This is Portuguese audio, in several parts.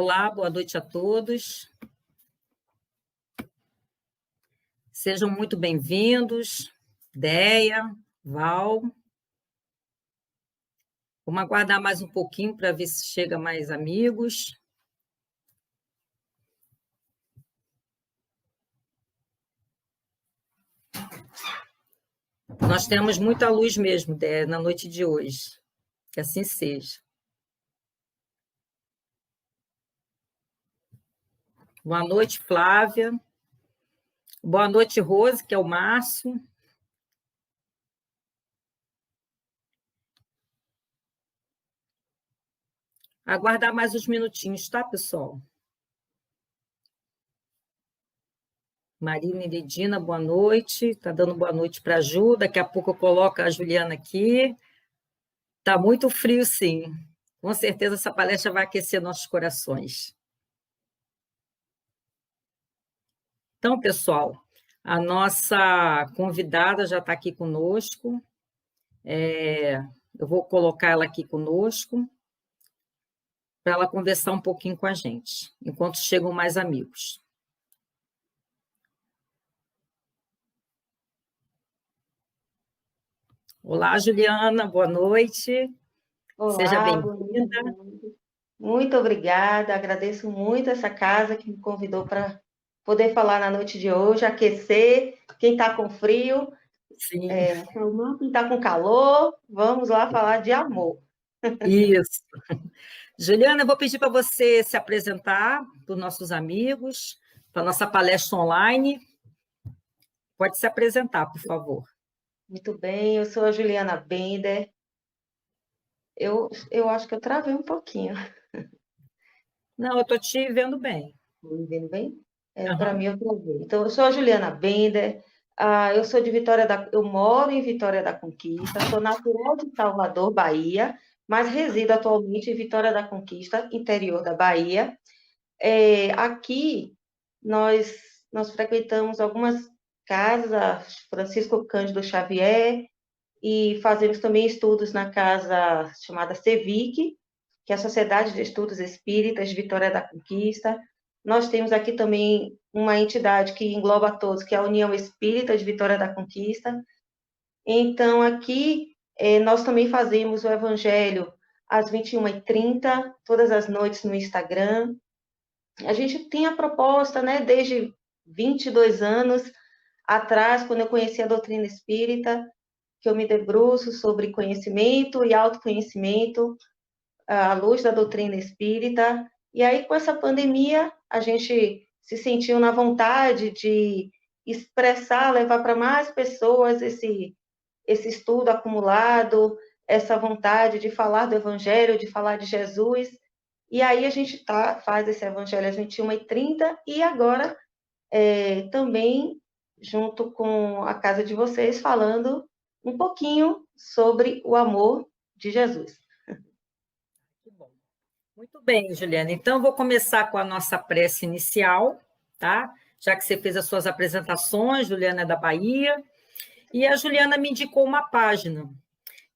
Olá, boa noite a todos. Sejam muito bem-vindos, Deia, Val. Vamos aguardar mais um pouquinho para ver se chega mais amigos. Nós temos muita luz mesmo, Deia, na noite de hoje. Que assim seja. Boa noite, Flávia. Boa noite, Rose, que é o Márcio. Aguardar mais uns minutinhos, tá, pessoal? Marina e Ledina, boa noite. Está dando boa noite para a Ju. Daqui a pouco eu coloco a Juliana aqui. Está muito frio, sim. Com certeza essa palestra vai aquecer nossos corações. Então, pessoal, a nossa convidada já está aqui conosco. Eu vou colocar ela aqui conosco para ela conversar um pouquinho com a gente, enquanto chegam mais amigos. Olá, Juliana, boa noite. Olá, seja bem-vinda. Muito obrigada, agradeço muito essa casa que me convidou para poder falar na noite de hoje, aquecer quem está com frio, acalmar quem está com calor, vamos lá falar de amor. Isso. Juliana, eu vou pedir para você se apresentar para os nossos amigos, para a nossa palestra online. Pode se apresentar, por favor. Muito bem, eu sou a Juliana Bender. Eu acho que eu travei um pouquinho. Não, eu estou te vendo bem. Estou me vendo bem? Uhum. Para mim, eu travei. Então, eu sou a Juliana Bender, eu sou de eu moro em Vitória da Conquista, sou natural de Salvador, Bahia, mas resido atualmente em Vitória da Conquista, interior da Bahia. Aqui, nós frequentamos algumas casas, a Francisco Cândido Xavier, e fazemos também estudos na casa chamada CEVIC, que é a Sociedade de Estudos Espíritas de Vitória da Conquista. Nós temos aqui também uma entidade que engloba todos, que é a União Espírita de Vitória da Conquista. Então, aqui, nós também fazemos o Evangelho às 21h30, todas as noites no Instagram. A gente tem a proposta, né, desde 22 anos atrás, quando eu conheci a doutrina espírita, que eu me debruço sobre conhecimento e autoconhecimento, à luz da doutrina espírita. E aí, com essa pandemia, a gente se sentiu na vontade de expressar, levar para mais pessoas esse estudo acumulado, essa vontade de falar do Evangelho, de falar de Jesus. E aí a gente faz esse Evangelho às 21h30 e agora também junto com a casa de vocês, falando um pouquinho sobre o amor de Jesus. Muito bem, Juliana. Então, vou começar com a nossa prece inicial, tá? Já que você fez as suas apresentações, Juliana é da Bahia, e a Juliana me indicou uma página,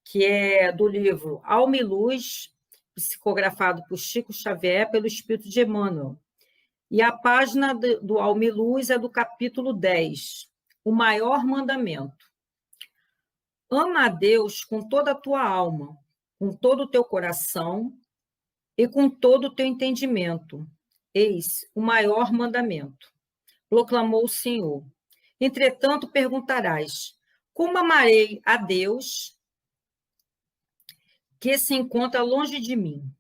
que é do livro Alma e Luz, psicografado por Chico Xavier, pelo Espírito de Emmanuel. E a página do Alma e Luz é do capítulo 10, O Maior Mandamento. Ama a Deus com toda a tua alma, com todo o teu coração e com todo o teu entendimento. Eis o maior mandamento. Proclamou o Senhor. Entretanto, perguntarás, como amarei a Deus que se encontra longe de mim?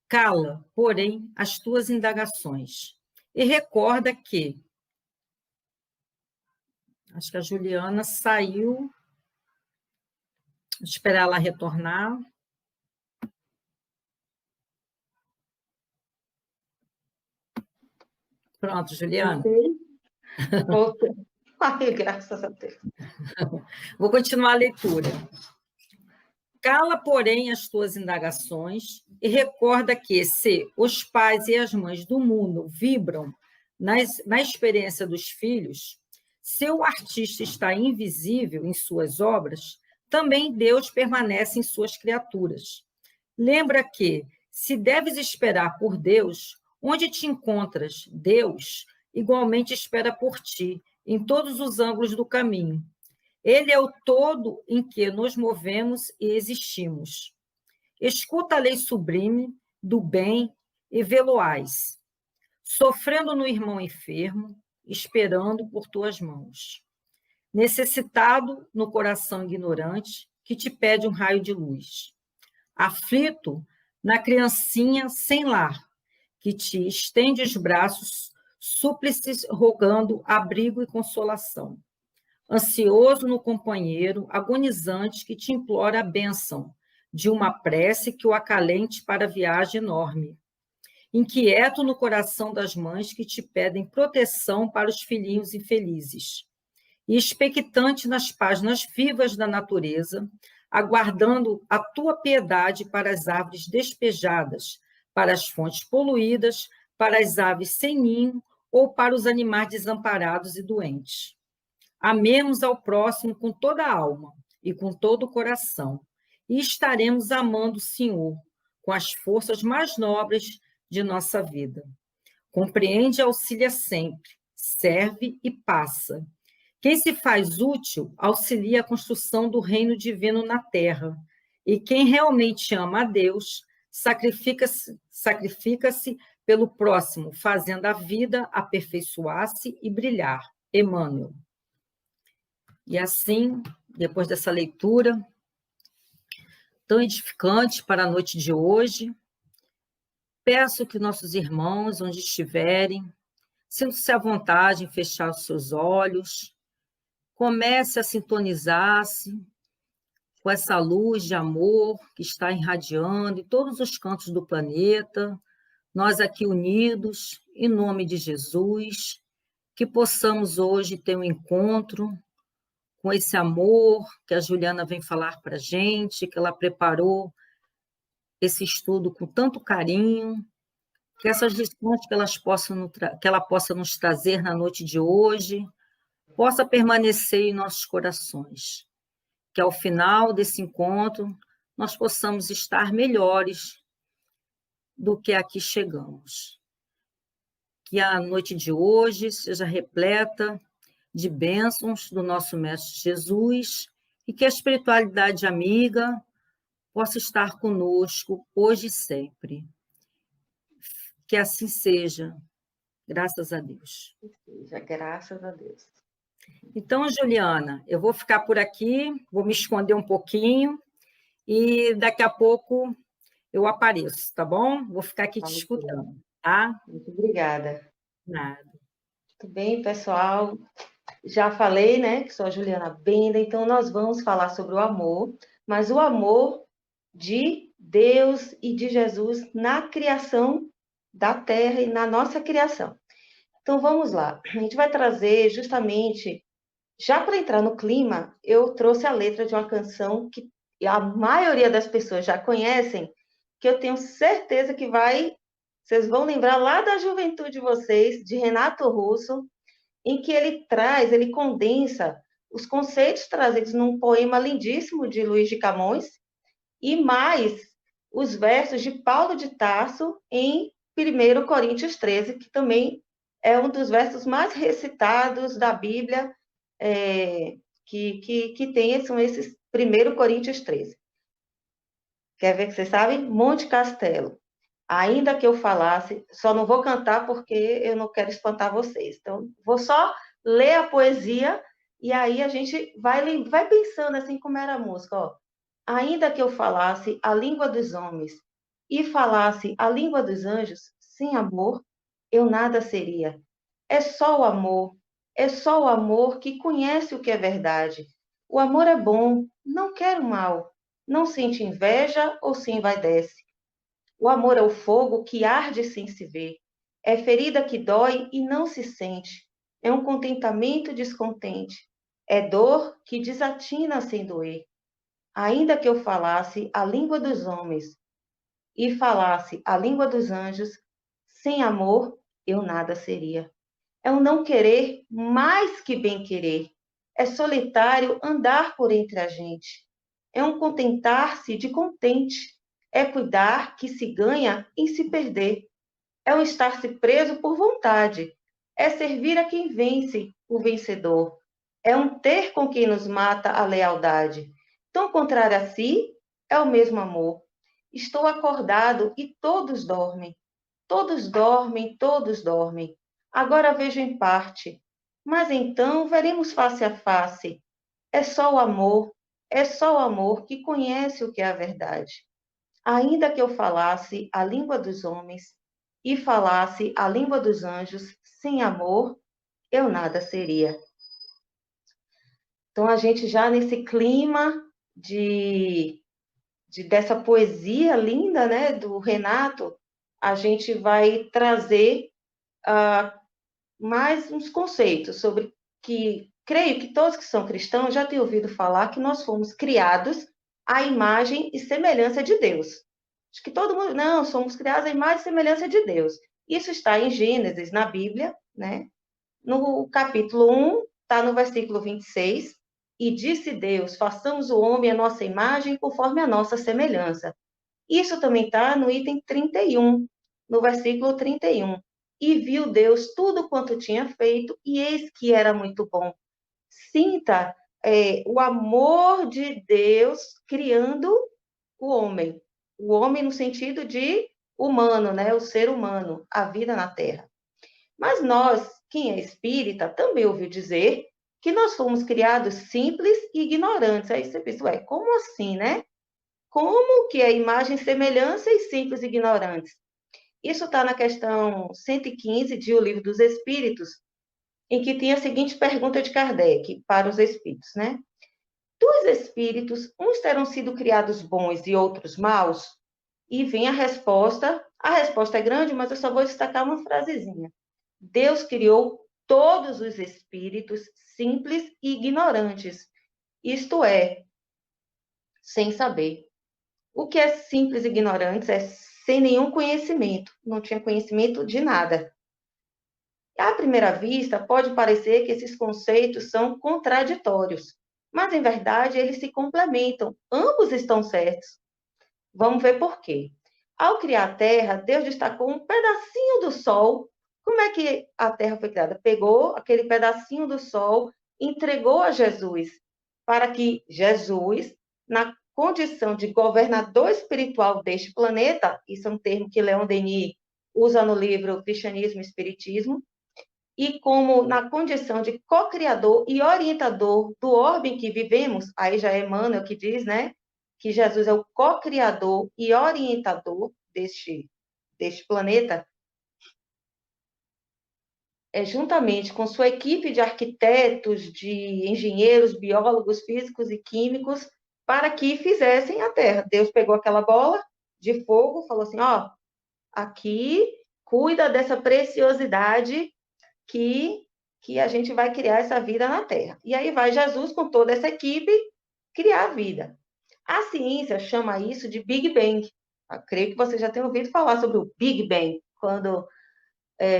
Cala, porém, as tuas indagações. E recorda que... Acho que a Juliana saiu. Vou esperar ela retornar. Pronto, Juliana. Voltei. Ai, graças a Deus. Vou continuar a leitura. Cala, porém, as tuas indagações e recorda que, se os pais e as mães do mundo vibram na experiência dos filhos, se o artista está invisível em suas obras, também Deus permanece em suas criaturas. Lembra que, Se deves esperar por Deus, onde te encontras, Deus igualmente espera por ti, em todos os ângulos do caminho. Ele é o todo em que nos movemos e existimos. Escuta a lei sublime do bem e vê-lo-ás, sofrendo no irmão enfermo, esperando por tuas mãos. Necessitado no coração ignorante, que te pede um raio de luz. Aflito na criancinha sem lar, que te estende os braços, súplices rogando abrigo e consolação. Ansioso no companheiro, agonizante, que te implora a bênção de uma prece que o acalente para a viagem enorme. Inquieto no coração das mães que te pedem proteção para os filhinhos infelizes. E expectante nas páginas vivas da natureza, aguardando a tua piedade para as árvores despejadas, para as fontes poluídas, para as aves sem ninho ou para os animais desamparados e doentes. Amemos ao próximo com toda a alma e com todo o coração, e estaremos amando o Senhor com as forças mais nobres de nossa vida. Compreende e auxilia sempre, serve e passa. Quem se faz útil auxilia a construção do reino divino na terra, e quem realmente ama a Deus sacrifica-se pelo próximo, fazendo a vida aperfeiçoar-se e brilhar. Emmanuel. E assim, depois dessa leitura tão edificante para a noite de hoje, peço que nossos irmãos, onde estiverem, sintam-se à vontade em fechar os seus olhos, comece a sintonizar-se com essa luz de amor que está irradiando em todos os cantos do planeta, nós aqui unidos, em nome de Jesus, que possamos hoje ter um encontro com esse amor que a Juliana vem falar para a gente, que ela preparou esse estudo com tanto carinho, que essas lições que ela possa nos trazer na noite de hoje, possa permanecer em nossos corações, que ao final desse encontro nós possamos estar melhores do que aqui chegamos. Que a noite de hoje seja repleta de bênçãos do nosso Mestre Jesus e que a espiritualidade amiga possa estar conosco hoje e sempre. Que assim seja, graças a Deus. Graças a Deus. Então, Juliana, eu vou ficar por aqui, vou me esconder um pouquinho e daqui a pouco eu apareço, tá bom? Vou ficar aqui te escutando, tá? Muito obrigada. Nada. Muito bem, pessoal. Já falei, né, que sou a Juliana Benda, então nós vamos falar sobre o amor, mas o amor de Deus e de Jesus na criação da Terra e na nossa criação. Então vamos lá. A gente vai trazer justamente, já para entrar no clima, eu trouxe a letra de uma canção que a maioria das pessoas já conhecem, que eu tenho certeza que vocês vão lembrar lá da juventude de vocês, de Renato Russo, em que ele condensa os conceitos trazidos num poema lindíssimo de Luís de Camões, e mais os versos de Paulo de Tarso em 1 Coríntios 13, que também é um dos versos mais recitados da Bíblia, que tem, são esses 1 Coríntios 13. Quer ver que vocês sabem? Monte Castelo. Ainda que eu falasse, só não vou cantar porque eu não quero espantar vocês. Então, vou só ler a poesia e aí a gente vai pensando assim como era a música. Ó. Ainda que eu falasse a língua dos homens e falasse a língua dos anjos, sem amor, eu nada seria. É só o amor que conhece o que é verdade. O amor é bom, não quer o mal, não sente inveja ou se envaidece. O amor é o fogo que arde sem se ver. É ferida que dói e não se sente. É um contentamento descontente. É dor que desatina sem doer. Ainda que eu falasse a língua dos homens e falasse a língua dos anjos, sem amor eu nada seria. É um não querer mais que bem querer. É solitário andar por entre a gente. É um contentar-se de contente. É cuidar que se ganha em se perder. É um estar-se preso por vontade. É servir a quem vence, o vencedor. É um ter com quem nos mata a lealdade. Tão contrário a si, é o mesmo amor. Estou acordado e todos dormem. Todos dormem, todos dormem. Agora vejo em parte, mas então veremos face a face. É só o amor, é só o amor que conhece o que é a verdade. Ainda que eu falasse a língua dos homens e falasse a língua dos anjos, sem amor, eu nada seria. Então, a gente já nesse clima dessa poesia linda, né, do Renato, a gente vai trazer mais uns conceitos sobre que, creio que todos que são cristãos já têm ouvido falar que nós fomos criados à imagem e semelhança de Deus. Acho que todo mundo, não, somos criados à imagem e semelhança de Deus. Isso está em Gênesis, na Bíblia, né? No capítulo 1, está no versículo 26, e disse Deus, façamos o homem à nossa imagem conforme a nossa semelhança. Isso também está no item 31, no versículo 31. E viu Deus tudo quanto tinha feito, e eis que era muito bom. Sinta o amor de Deus criando o homem no sentido de humano, né? O ser humano, a vida na Terra. Mas nós, quem é espírita, também ouviu dizer que nós fomos criados simples e ignorantes. Aí você pensa, ué, como assim, né? Como que é imagem, semelhança e simples e ignorantes? Isso está na questão 115 de O Livro dos Espíritos, em que tem a seguinte pergunta de Kardec para os espíritos, né? Dos espíritos, uns terão sido criados bons e outros maus? E vem a resposta é grande, mas eu só vou destacar uma frasezinha. Deus criou todos os espíritos simples e ignorantes, isto é, sem saber. O que é simples e ignorantes é sem nenhum conhecimento, não tinha conhecimento de nada. À primeira vista, pode parecer que esses conceitos são contraditórios, mas em verdade eles se complementam, ambos estão certos. Vamos ver por quê. Ao criar a Terra, Deus destacou um pedacinho do Sol. Como é que a Terra foi criada? Pegou aquele pedacinho do Sol, entregou a Jesus, para que Jesus, na condição de governador espiritual deste planeta, isso é um termo que Leon Denis usa no livro Cristianismo e Espiritismo, e como na condição de co-criador e orientador do orbe em que vivemos, aí já é Emmanuel que diz, né, que Jesus é o co-criador e orientador deste planeta, juntamente com sua equipe de arquitetos, de engenheiros, biólogos, físicos e químicos, para que fizessem a Terra. Deus pegou aquela bola de fogo, falou assim, ó, aqui, cuida dessa preciosidade que a gente vai criar essa vida na Terra. E aí vai Jesus com toda essa equipe criar a vida. A ciência chama isso de Big Bang. Eu creio que você já tem ouvido falar sobre o Big Bang, quando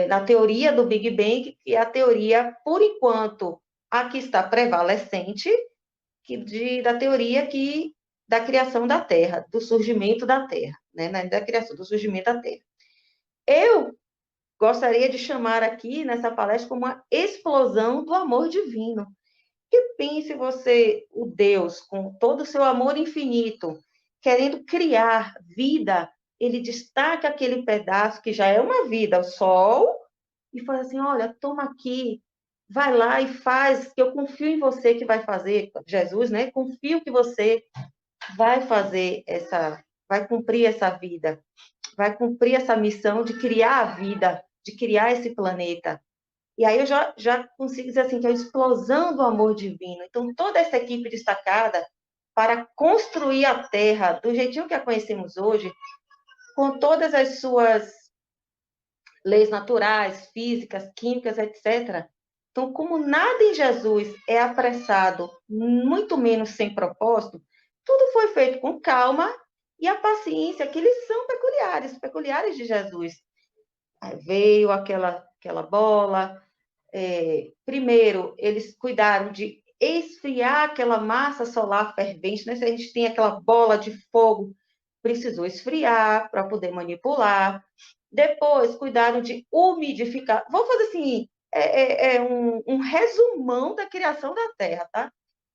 na teoria do Big Bang, que é a teoria, por enquanto, a que está prevalecente, da teoria da criação da Terra, do surgimento da Terra, né? Da criação, do surgimento da Terra. Eu gostaria de chamar aqui, nessa palestra, como uma explosão do amor divino. E pense você, o Deus, com todo o seu amor infinito, querendo criar vida, ele destaca aquele pedaço que já é uma vida, o Sol, e fala assim, olha, toma aqui, vai lá e faz, que eu confio em você que vai fazer, Jesus, né? Confio que você vai fazer vai cumprir essa vida, vai cumprir essa missão de criar a vida, de criar esse planeta. E aí eu já consigo dizer assim, que é a explosão do amor divino. Então, toda essa equipe destacada para construir a Terra do jeitinho que a conhecemos hoje, com todas as suas leis naturais, físicas, químicas, etc. Então, como nada em Jesus é apressado, muito menos sem propósito, tudo foi feito com calma e a paciência, que eles são peculiares de Jesus. Aí veio aquela bola. Primeiro, eles cuidaram de esfriar aquela massa solar fervente, né? Se a gente tem aquela bola de fogo precisou esfriar para poder manipular. Depois, cuidaram de umidificar. Vou fazer assim, um resumão da criação da Terra, tá?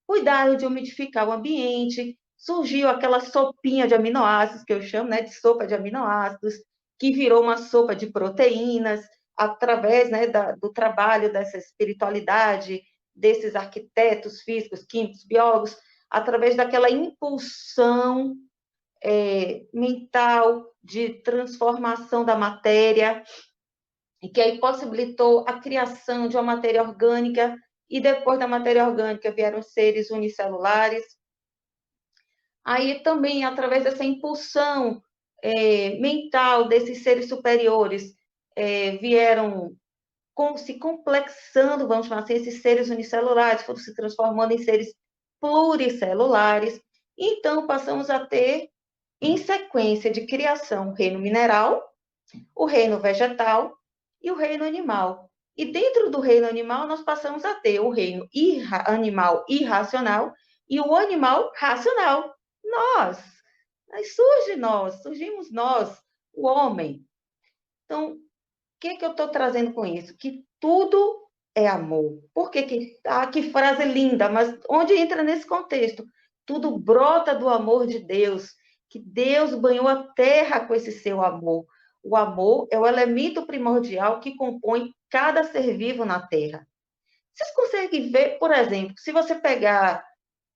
Cuidaram de umidificar o ambiente, surgiu aquela sopinha de aminoácidos, que eu chamo, né, de sopa de aminoácidos, que virou uma sopa de proteínas, através, né, do trabalho dessa espiritualidade, desses arquitetos físicos, químicos, biólogos, através daquela impulsão mental de transformação da matéria, e que aí possibilitou a criação de uma matéria orgânica, e depois da matéria orgânica vieram seres unicelulares. Aí também, através dessa impulsão mental desses seres superiores, vieram se complexando, vamos chamar assim, esses seres unicelulares, foram se transformando em seres pluricelulares. Então, passamos a ter, em sequência de criação, o reino mineral, o reino vegetal e o reino animal. E dentro do reino animal, nós passamos a ter o reino animal irracional e o animal racional. Nós. Aí surge nós, surgimos nós, o homem. Então, o que eu estou trazendo com isso? Que tudo é amor. Por que que frase linda, mas onde entra nesse contexto? Tudo brota do amor de Deus, que Deus banhou a terra com esse seu amor. O amor é o elemento primordial que compõe cada ser vivo na terra. Vocês conseguem ver, por exemplo, se você pegar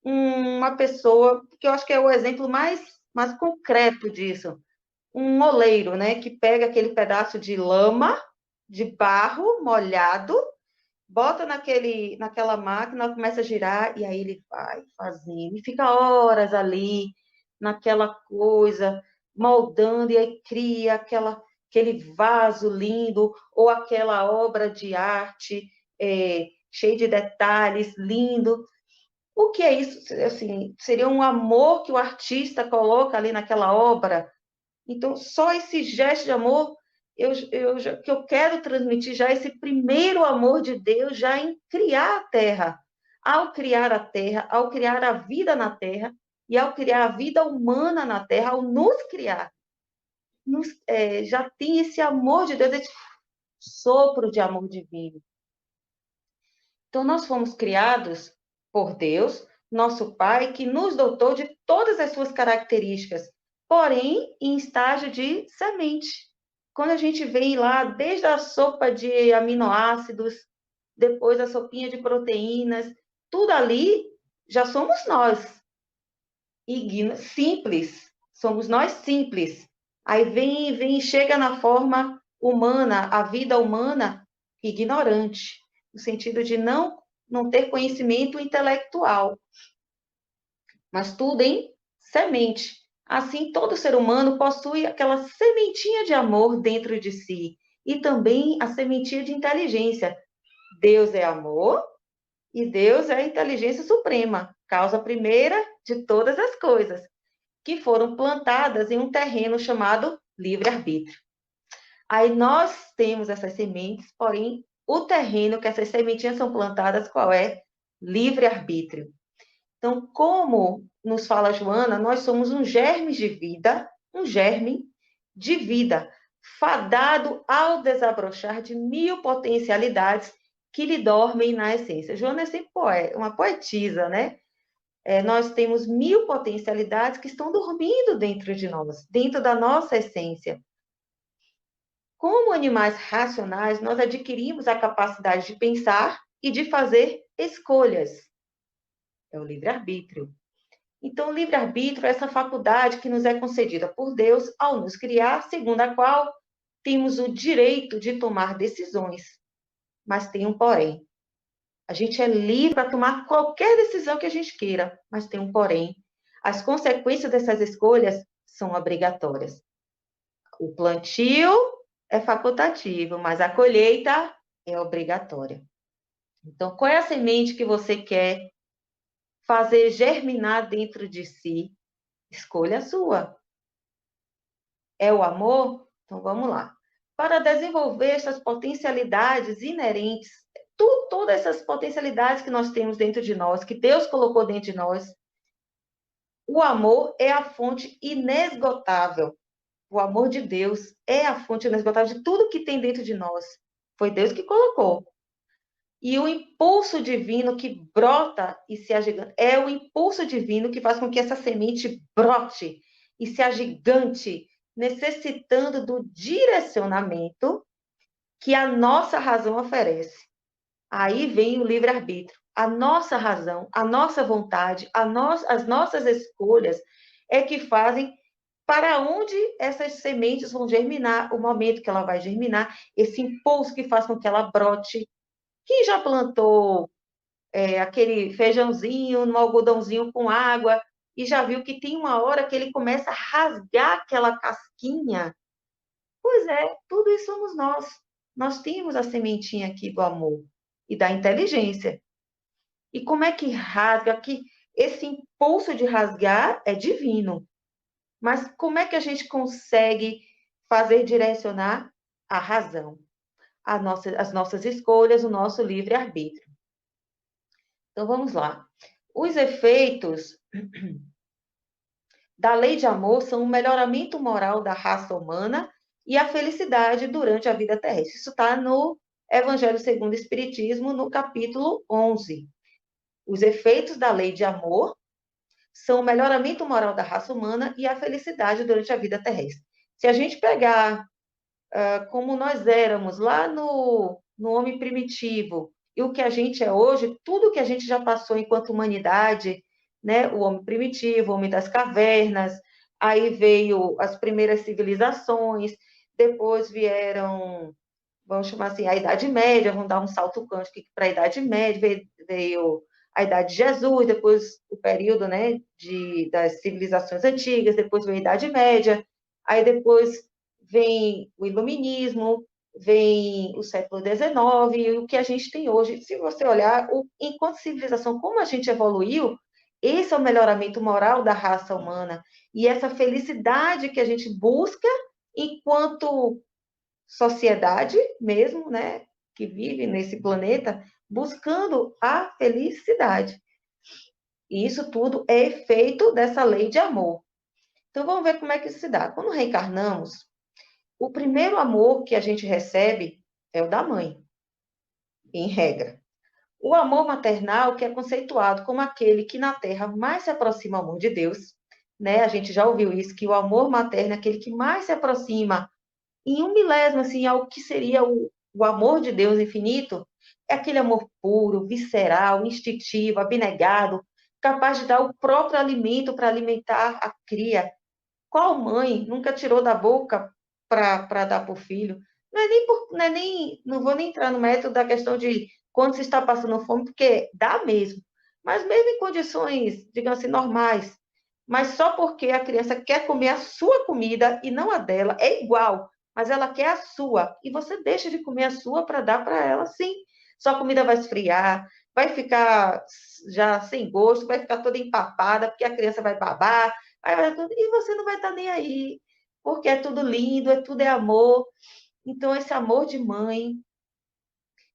uma pessoa, que eu acho que é o exemplo mais concreto disso, um oleiro, né, que pega aquele pedaço de lama, de barro molhado, bota naquela máquina, começa a girar, e aí ele vai fazendo, e fica horas ali, naquela coisa, moldando, e aí cria aquele vaso lindo, ou aquela obra de arte cheia de detalhes, lindo. O que é isso? Assim, seria um amor que o artista coloca ali naquela obra. Então, só esse gesto de amor, que eu quero transmitir já esse primeiro amor de Deus já em criar a terra. Ao criar a terra, ao criar a vida na terra, e ao criar a vida humana na terra, ao nos criar, já tem esse amor de Deus, esse sopro de amor divino. Então, nós fomos criados por Deus, nosso Pai, que nos dotou de todas as suas características, porém em estágio de semente. Quando a gente vem lá, desde a sopa de aminoácidos, depois a sopinha de proteínas, tudo ali já somos nós. Simples, somos nós simples. Aí vem, chega na forma humana, a vida humana ignorante, no sentido de não ter conhecimento intelectual, mas tudo em semente. Assim, todo ser humano possui aquela sementinha de amor dentro de si e também a sementinha de inteligência. Deus é amor e Deus é a inteligência suprema, causa primeira de todas as coisas, que foram plantadas em um terreno chamado livre-arbítrio. Aí nós temos essas sementes, porém, o terreno que essas sementinhas são plantadas, qual é? Livre-arbítrio. Então, como nos fala Joana, nós somos um germe de vida, fadado ao desabrochar de 1000 potencialidades que lhe dormem na essência. Joana é sempre uma poetisa, né? Nós temos 1000 potencialidades que estão dormindo dentro de nós, dentro da nossa essência. Como animais racionais, nós adquirimos a capacidade de pensar e de fazer escolhas. É o livre-arbítrio. Então, o livre-arbítrio é essa faculdade que nos é concedida por Deus ao nos criar, segundo a qual temos o direito de tomar decisões. Mas tem um porém. A gente é livre para tomar qualquer decisão que a gente queira, mas tem um porém. As consequências dessas escolhas são obrigatórias. O plantio é facultativo, mas a colheita é obrigatória. Então, qual é a semente que você quer fazer germinar dentro de si? Escolha sua. É o amor? Então, vamos lá. Para desenvolver essas potencialidades inerentes, todas essas potencialidades que nós temos dentro de nós, que Deus colocou dentro de nós, O amor é a fonte inesgotável. O amor de Deus é a fonte inesgotável de tudo que tem dentro de nós. Foi Deus que colocou. E o impulso divino que brota e se agiganta, é o impulso divino que faz com que essa semente brote e se agigante, necessitando do direcionamento que a nossa razão oferece. Aí vem o livre-arbítrio. A nossa razão, a nossa vontade, as nossas escolhas é que fazem para onde essas sementes vão germinar, o momento que ela vai germinar, esse impulso que faz com que ela brote. Quem já plantou aquele feijãozinho no algodãozinho com água e já viu que tem uma hora que ele começa a rasgar aquela casquinha? Pois é, tudo isso somos nós. Nós temos a sementinha aqui do amor e da inteligência. E como é que rasga? Que esse impulso de rasgar é divino. Mas como é que a gente consegue fazer direcionar a razão, as nossas escolhas, o nosso livre-arbítrio? Então vamos lá. Os efeitos da lei de amor são o melhoramento moral da raça humana e a felicidade durante a vida terrestre. Isso está no Evangelho segundo o Espiritismo, no capítulo 11. Os efeitos da lei de amor são o melhoramento moral da raça humana e a felicidade durante a vida terrestre. Se a gente pegar como nós éramos lá no homem primitivo e o que a gente é hoje, tudo que a gente já passou enquanto humanidade, né? O homem primitivo, o homem das cavernas, aí veio as primeiras civilizações, depois vieram, vamos chamar assim, a Idade Média, vamos dar um salto quântico para a Idade Média, veio a Idade de Jesus, depois o período, né, das civilizações antigas, depois veio a Idade Média, aí depois vem o Iluminismo, vem o século XIX, e o que a gente tem hoje. Se você olhar, enquanto civilização, como a gente evoluiu, esse é o melhoramento moral da raça humana, e essa felicidade que a gente busca enquanto sociedade mesmo, né, que vive nesse planeta, buscando a felicidade. E isso tudo é efeito dessa lei de amor. Então vamos ver como é que isso se dá. Quando reencarnamos, o primeiro amor que a gente recebe é o da mãe, em regra. O amor maternal, que é conceituado como aquele que na Terra mais se aproxima ao amor de Deus, né? A gente já ouviu isso, que o amor materno é aquele que mais se aproxima em um milésimo, assim, ao que seria o amor de Deus infinito, é aquele amor puro, visceral, instintivo, abnegado, capaz de dar o próprio alimento para alimentar a cria. Qual mãe nunca tirou da boca para dar para o filho? Não vou nem entrar no método da questão de quando se está passando fome, porque dá mesmo. Mas mesmo em condições, digamos assim, normais, mas só porque a criança quer comer a sua comida e não a dela, é igual, mas ela quer a sua, e você deixa de comer a sua para dar para ela, sim. Sua comida vai esfriar, vai ficar já sem gosto, vai ficar toda empapada, porque a criança vai babar, e você não vai estar nem aí, porque é tudo lindo, tudo é amor. Então, esse amor de mãe,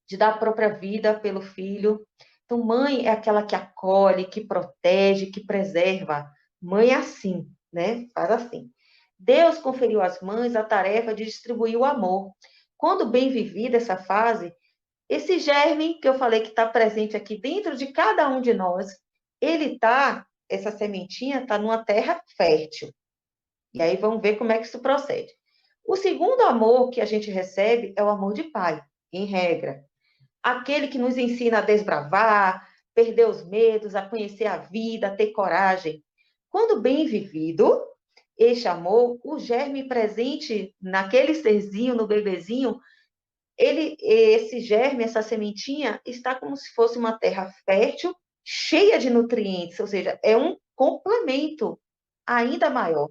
de dar a própria vida pelo filho. Então, mãe é aquela que acolhe, que protege, que preserva. Mãe é assim, né? Faz assim. Deus conferiu às mães a tarefa de distribuir o amor. Quando bem vivida essa fase, esse germe que eu falei que está presente aqui dentro de cada um de nós, essa sementinha está numa terra fértil. E aí vamos ver como é que isso procede. O segundo amor que a gente recebe é o amor de pai, em regra. Aquele que nos ensina a desbravar, perder os medos, a conhecer a vida, a ter coragem. Quando bem vivido, este amor, o germe presente naquele serzinho, no bebezinho, esse germe, essa sementinha, está como se fosse uma terra fértil, cheia de nutrientes, ou seja, é um complemento ainda maior.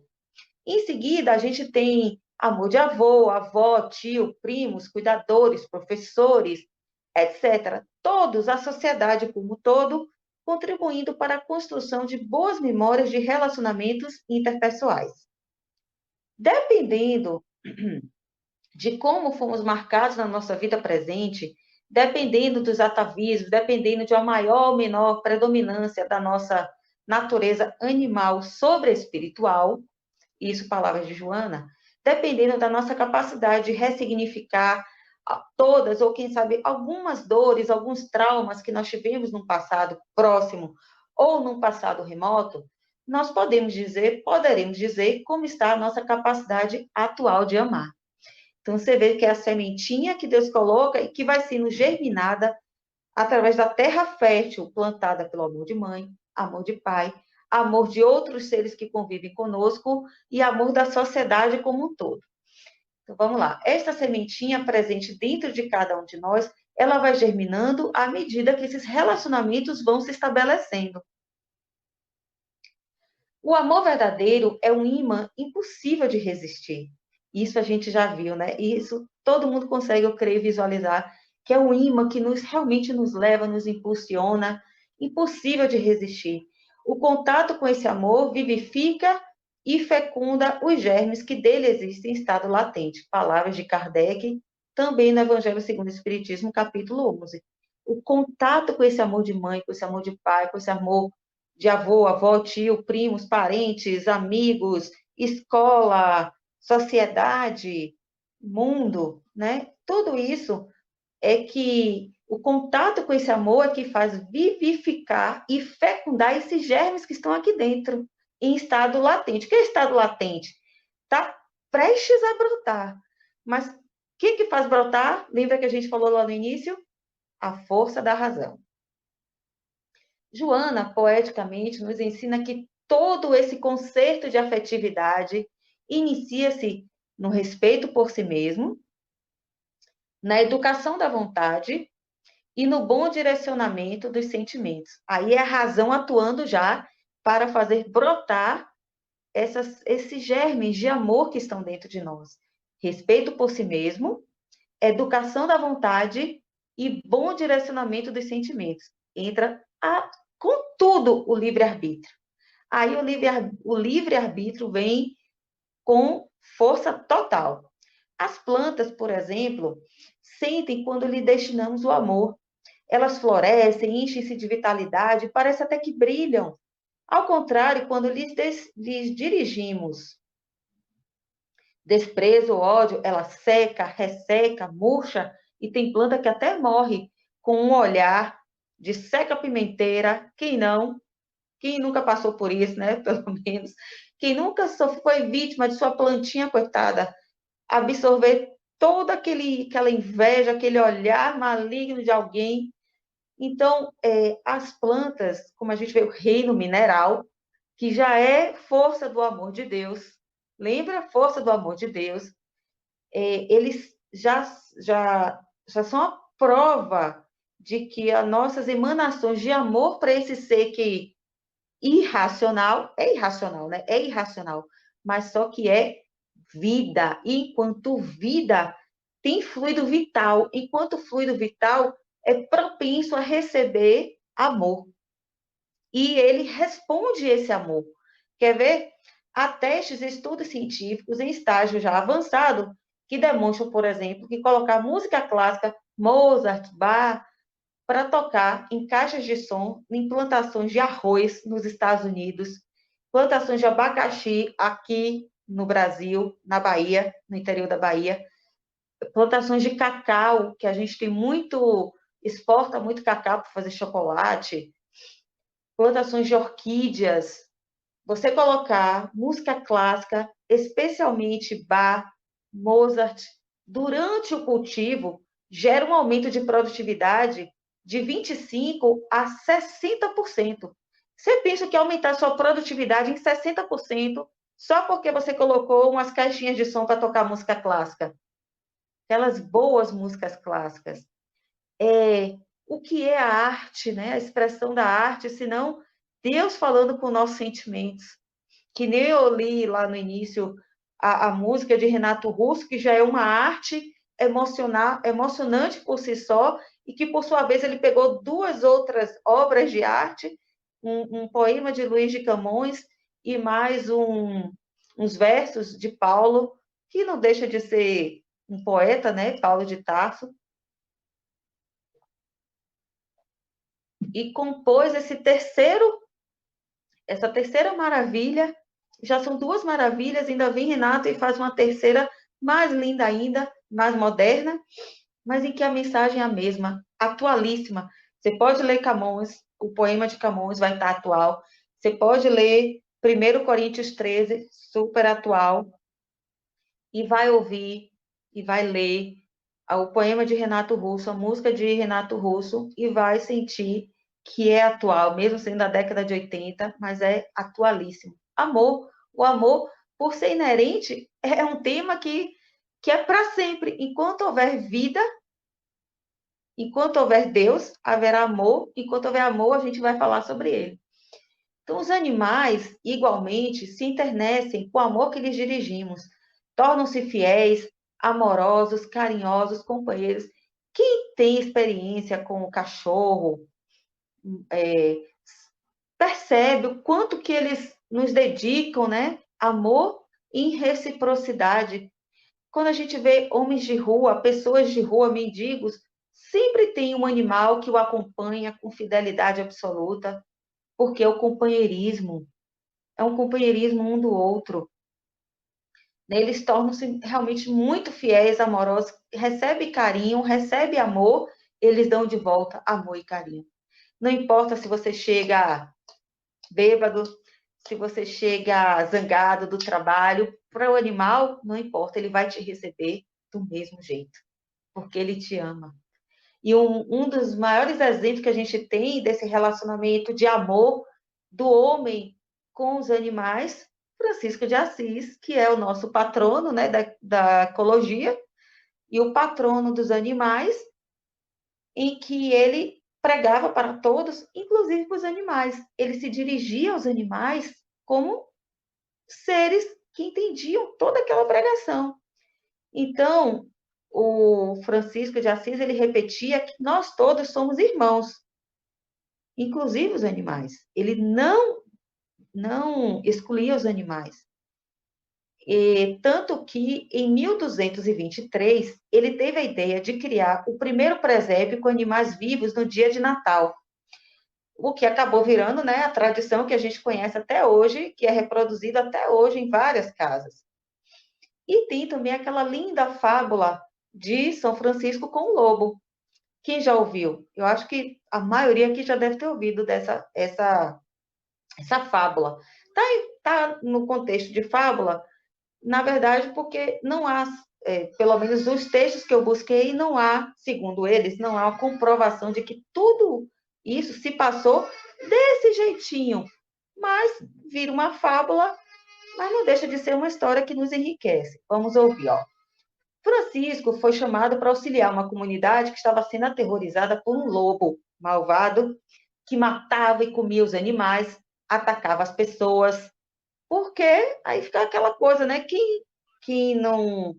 Em seguida, a gente tem amor de avô, avó, tio, primos, cuidadores, professores, etc. Todos, a sociedade como um todo, contribuindo para a construção de boas memórias de relacionamentos interpessoais. Dependendo de como fomos marcados na nossa vida presente, dependendo dos atavismos, dependendo de uma maior ou menor predominância da nossa natureza animal sobre a espiritual, isso palavras de Joana, dependendo da nossa capacidade de ressignificar todas, ou quem sabe, algumas dores, alguns traumas que nós tivemos num passado próximo ou num passado remoto, nós poderemos dizer como está a nossa capacidade atual de amar. Então, você vê que é a sementinha que Deus coloca e que vai sendo germinada através da terra fértil, plantada pelo amor de mãe, amor de pai, amor de outros seres que convivem conosco e amor da sociedade como um todo. Então, vamos lá. Esta sementinha presente dentro de cada um de nós, ela vai germinando à medida que esses relacionamentos vão se estabelecendo. O amor verdadeiro é um imã impossível de resistir. Isso a gente já viu, né? Isso todo mundo consegue, eu creio, visualizar, que é um imã que realmente nos leva, nos impulsiona, impossível de resistir. O contato com esse amor vivifica e fecunda os germes que dele existem em estado latente. Palavras de Kardec, também no Evangelho segundo o Espiritismo, capítulo 11. O contato com esse amor de mãe, com esse amor de pai, com esse amor de avô, avó, tio, primos, parentes, amigos, escola, sociedade, mundo, né? Tudo isso é que o contato com esse amor é que faz vivificar e fecundar esses germes que estão aqui dentro, em estado latente. O que é estado latente? Está prestes a brotar. Mas o que faz brotar? Lembra que a gente falou lá no início? A força da razão. Joana, poeticamente, nos ensina que todo esse concerto de afetividade inicia-se no respeito por si mesmo, na educação da vontade e no bom direcionamento dos sentimentos. Aí é a razão atuando já para fazer brotar esses germes de amor que estão dentro de nós. Respeito por si mesmo, educação da vontade e bom direcionamento dos sentimentos. Entra contudo o livre-arbítrio. Aí o livre-arbítrio vem com força total. As plantas, por exemplo, sentem quando lhe destinamos o amor. Elas florescem, enchem-se de vitalidade, parece até que brilham. Ao contrário, quando lhes dirigimos desprezo, ódio, ela seca, resseca, murcha, e tem planta que até morre com um olhar de seca-pimenteira. Quem não? Quem nunca passou por isso, né? Pelo menos. Quem nunca foi vítima de sua plantinha, coitada, absorver toda aquela inveja, aquele olhar maligno de alguém. Então, as plantas, como a gente vê, o reino mineral, que já é força do amor de Deus, lembra a força do amor de Deus, eles já são a prova de que as nossas emanações de amor para esse ser que irracional, né? É irracional, mas só que é vida. E enquanto vida tem fluido vital, enquanto fluido vital é propenso a receber amor. E ele responde esse amor. Quer ver? Há testes e estudos científicos em estágio já avançado que demonstram, por exemplo, que colocar música clássica, Mozart, Bach, para tocar em caixas de som em plantações de arroz nos Estados Unidos, plantações de abacaxi aqui no Brasil, na Bahia, no interior da Bahia, plantações de cacau, que a gente tem muito, exporta muito cacau para fazer chocolate, plantações de orquídeas. Você colocar música clássica, especialmente Bach, Mozart, durante o cultivo, gera um aumento de produtividade de 25% a 60%. Você pensa que aumentar sua produtividade em 60% só porque você colocou umas caixinhas de som para tocar música clássica? Aquelas boas músicas clássicas. O que é a arte, né? A expressão da arte, senão Deus falando com nossos sentimentos. Que nem eu li lá no início a música de Renato Russo, que já é uma arte emocionante por si só, e que, por sua vez, ele pegou duas outras obras de arte, um poema de Luís de Camões e mais uns versos de Paulo, que não deixa de ser um poeta, né? Paulo de Tarso, e compôs esse terceiro essa terceira maravilha, já são duas maravilhas, ainda vem Renato e faz uma terceira mais linda ainda, mais moderna, mas em que a mensagem é a mesma, atualíssima. Você pode ler Camões, o poema de Camões vai estar atual. Você pode ler 1 Coríntios 13, super atual, e vai ouvir, e vai ler o poema de Renato Russo, a música de Renato Russo, e vai sentir que é atual, mesmo sendo da década de 80, mas é atualíssimo. Amor, o amor, por ser inerente, é um tema que é para sempre. Enquanto houver vida, enquanto houver Deus, haverá amor. Enquanto houver amor, a gente vai falar sobre ele. Então, os animais, igualmente, se internecem com o amor que lhes dirigimos. Tornam-se fiéis, amorosos, carinhosos, companheiros. Quem tem experiência com o cachorro, percebe o quanto que eles nos dedicam, né? Amor e reciprocidade. Quando a gente vê homens de rua, pessoas de rua, mendigos, sempre tem um animal que o acompanha com fidelidade absoluta, porque é o companheirismo, é um companheirismo um do outro. Eles tornam-se realmente muito fiéis, amorosos, recebe carinho, recebe amor, eles dão de volta amor e carinho. Não importa se você chega bêbado, se você chega zangado do trabalho, para o animal, não importa, ele vai te receber do mesmo jeito, porque ele te ama. E um dos maiores exemplos que a gente tem desse relacionamento de amor do homem com os animais, Francisco de Assis, que é o nosso patrono, né, da ecologia, e o patrono dos animais, em que ele pregava para todos, inclusive para os animais. Ele se dirigia aos animais como seres que entendiam toda aquela pregação. Então, o Francisco de Assis, ele repetia que nós todos somos irmãos, inclusive os animais. Ele não excluía os animais. E, tanto que, em 1223, ele teve a ideia de criar o primeiro presépio com animais vivos no dia de Natal, o que acabou virando, né, a tradição que a gente conhece até hoje, que é reproduzida até hoje em várias casas. E tem também aquela linda fábula de São Francisco com o lobo. Quem já ouviu? Eu acho que a maioria aqui já deve ter ouvido essa fábula. Tá no contexto de fábula, na verdade, porque não há, pelo menos nos textos que eu busquei, não há, segundo eles, não há uma comprovação de que tudo isso se passou desse jeitinho. Mas vira uma fábula, mas não deixa de ser uma história que nos enriquece. Vamos ouvir, ó. Francisco foi chamado para auxiliar uma comunidade que estava sendo aterrorizada por um lobo malvado que matava e comia os animais, atacava as pessoas, porque aí fica aquela coisa, né? Que não.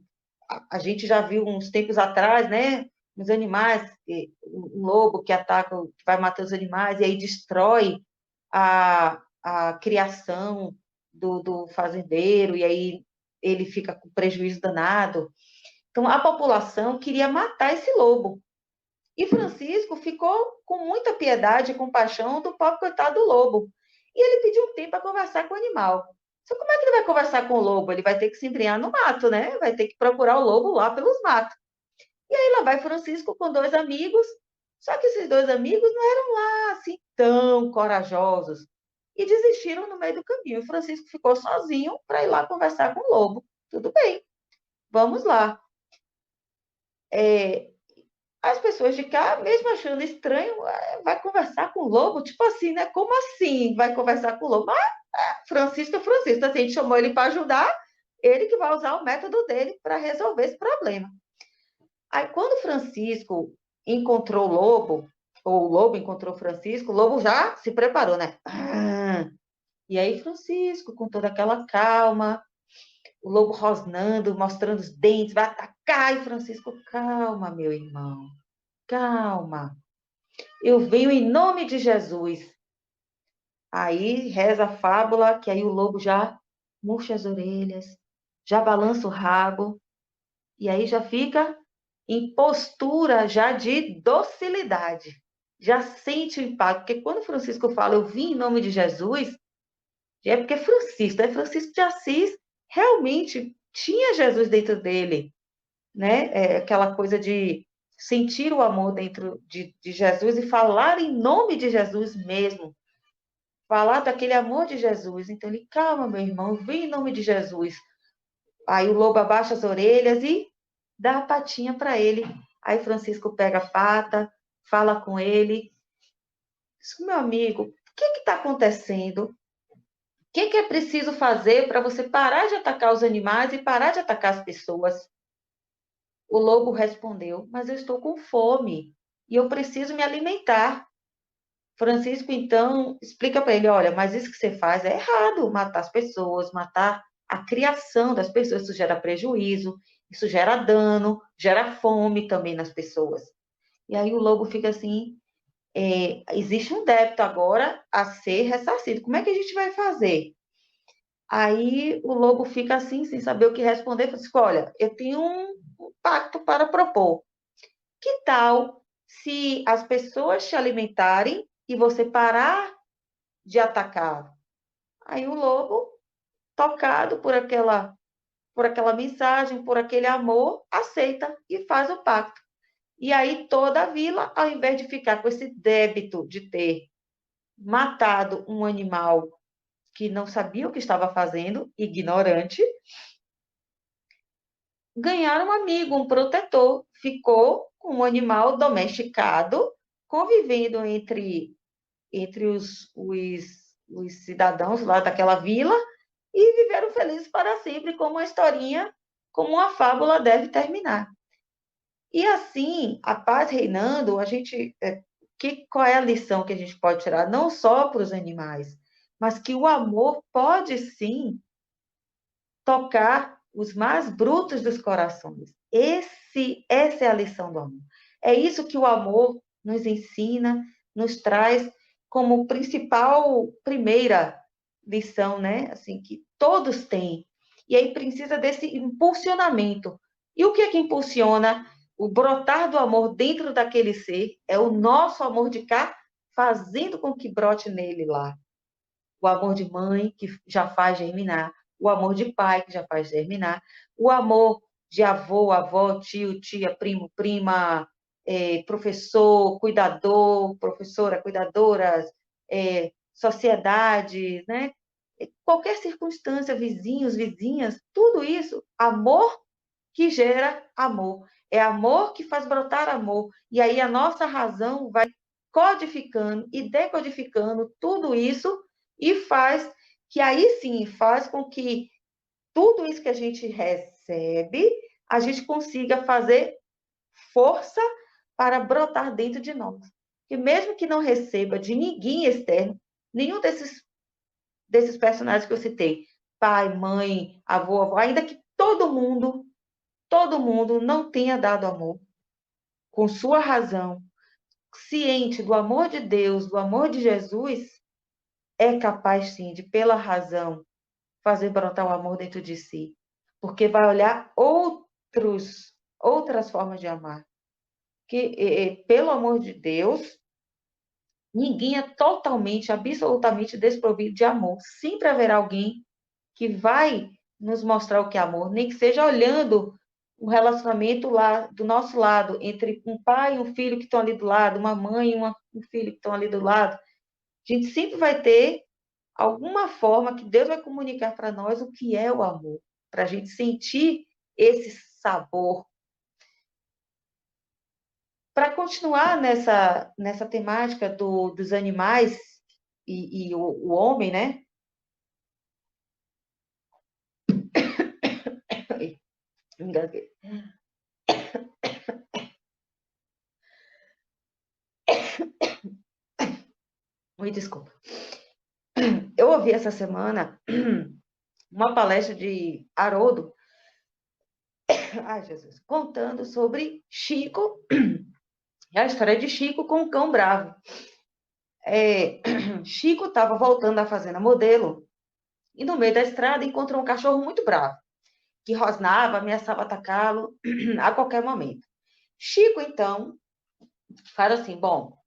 A gente já viu uns tempos atrás, né? Os animais, um lobo que ataca, que vai matar os animais e aí destrói a criação do fazendeiro, e aí ele fica com prejuízo danado. Então, a população queria matar esse lobo. E Francisco ficou com muita piedade e compaixão do pobre coitado do lobo. E ele pediu um tempo para conversar com o animal. Só como é que ele vai conversar com o lobo? Ele vai ter que se embrenhar no mato, né? Vai ter que procurar o lobo lá pelos matos. E aí lá vai Francisco com dois amigos, só que esses dois amigos não eram lá assim tão corajosos. E desistiram no meio do caminho. E Francisco ficou sozinho para ir lá conversar com o lobo. Tudo bem, vamos lá. As pessoas de cá, mesmo achando estranho, vai conversar com o lobo? Tipo assim, né? Como assim vai conversar com o lobo? Francisco é Francisco, assim, a gente chamou ele para ajudar, ele que vai usar o método dele para resolver esse problema. Aí, quando Francisco encontrou o lobo, ou o lobo encontrou Francisco, o lobo já se preparou, né? E aí, Francisco, com toda aquela calma, o lobo rosnando, mostrando os dentes, vai atacar, e Francisco, calma, meu irmão, calma. Eu venho em nome de Jesus. Aí reza a fábula, que aí o lobo já murcha as orelhas, já balança o rabo, e aí já fica em postura já de docilidade. Já sente o impacto, porque quando Francisco fala, eu vim em nome de Jesus, É porque Francisco, né? Francisco de Assis realmente tinha Jesus dentro dele, né? Aquela coisa de sentir o amor dentro de Jesus e falar em nome de Jesus mesmo, falar daquele amor de Jesus. Então ele, calma, meu irmão, vem em nome de Jesus. Aí o lobo abaixa as orelhas e dá a patinha para ele. Aí Francisco pega a pata, fala com ele. Diz, meu amigo, o que está acontecendo? O que é preciso fazer para você parar de atacar os animais e parar de atacar as pessoas? O lobo respondeu, mas eu estou com fome e eu preciso me alimentar. Francisco, então, explica para ele, olha, mas isso que você faz é errado, matar as pessoas, matar a criação das pessoas, isso gera prejuízo, isso gera dano, gera fome também nas pessoas. E aí o lobo fica assim, existe um débito agora a ser ressarcido, como é que a gente vai fazer? Aí o lobo fica assim, sem saber o que responder, fala assim, olha, eu tenho um pacto para propor. Que tal se as pessoas te alimentarem e você parar de atacar? Aí o lobo, tocado por aquela mensagem, por aquele amor, aceita e faz o pacto. E aí toda a vila, ao invés de ficar com esse débito de ter matado um animal que não sabia o que estava fazendo, ignorante, ganharam um amigo, um protetor. Ficou com um animal domesticado, convivendo entre os cidadãos lá daquela vila e viveram felizes para sempre, como uma historinha, como uma fábula deve terminar. E assim, a paz reinando, qual é a lição que a gente pode tirar? Não só para os animais, mas que o amor pode sim tocar os mais brutos dos corações. Essa é a lição do amor. É isso que o amor nos ensina, nos traz como principal, primeira lição, né? Assim, que todos têm. E aí precisa desse impulsionamento. E o que é que impulsiona o brotar do amor dentro daquele ser? É o nosso amor de cá, fazendo com que brote nele lá. O amor de mãe, que já faz germinar, o amor de pai, que já faz germinar, o amor de avô, avó, tio, tia, primo, prima, professor, cuidador, professora, cuidadoras, sociedade, né? Qualquer circunstância, vizinhos, vizinhas, tudo isso, amor que gera amor. É amor que faz brotar amor. E aí a nossa razão vai codificando e decodificando tudo isso e faz que aí sim faz com que tudo isso que a gente recebe, a gente consiga fazer força para brotar dentro de nós. E mesmo que não receba de ninguém externo, nenhum desses personagens que eu citei, pai, mãe, avô, avó, ainda que todo mundo não tenha dado amor, com sua razão, ciente do amor de Deus, do amor de Jesus, é capaz sim de, pela razão, fazer brotar o amor dentro de si, porque vai olhar outras formas de amar. Que, pelo amor de Deus, ninguém é totalmente, absolutamente desprovido de amor. Sempre haverá alguém que vai nos mostrar o que é amor, nem que seja olhando um relacionamento lá do nosso lado, entre um pai e um filho que estão ali do lado, uma mãe e um filho que estão ali do lado. A gente sempre vai ter alguma forma que Deus vai comunicar para nós o que é o amor, para a gente sentir esse sabor. Para continuar nessa temática dos animais e o homem, né? Engasguei. Me desculpa. Eu ouvi essa semana uma palestra de Haroldo, ai Jesus, contando sobre Chico, a história de Chico com o cão bravo. Chico estava voltando da fazenda modelo e no meio da estrada encontrou um cachorro muito bravo, que rosnava, ameaçava atacá-lo a qualquer momento. Chico, então, fala assim, bom,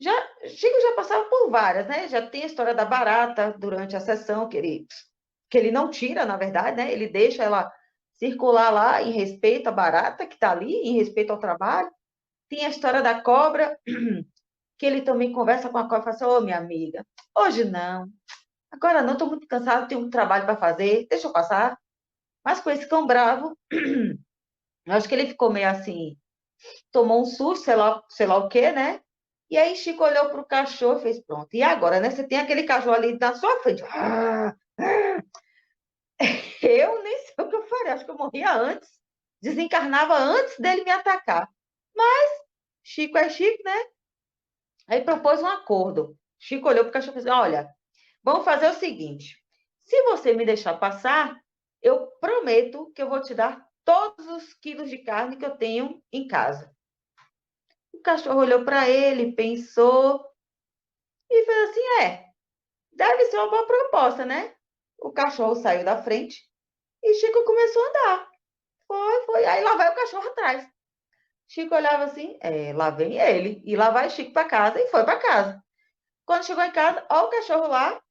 Chico já passava por várias, né? Já tem a história da barata durante a sessão, que ele não tira, na verdade, né? Ele deixa ela circular lá em respeito à barata que está ali, em respeito ao trabalho. Tem a história da cobra, que ele também conversa com a cobra e fala assim, ô, minha amiga, hoje não, agora não, estou muito cansado, tenho um trabalho para fazer, deixa eu passar. Mas com esse cão bravo, eu acho que ele ficou meio assim, tomou um susto, sei lá o quê, né? E aí Chico olhou para o cachorro e fez, pronto. E agora, né? Você tem aquele cachorro ali na sua frente. Eu nem sei o que eu faria, acho que eu morria antes, desencarnava antes dele me atacar. Mas Chico é Chico, né? Aí propôs um acordo. Chico olhou para o cachorro e disse, olha, vamos fazer o seguinte, se você me deixar passar, eu prometo que eu vou te dar todos os quilos de carne que eu tenho em casa. O cachorro olhou para ele, pensou e fez assim, deve ser uma boa proposta, né? O cachorro saiu da frente e Chico começou a andar. Foi. Aí lá vai o cachorro atrás. Chico olhava assim, lá vem ele. E lá vai Chico para casa e foi para casa. Quando chegou em casa, ó o cachorro lá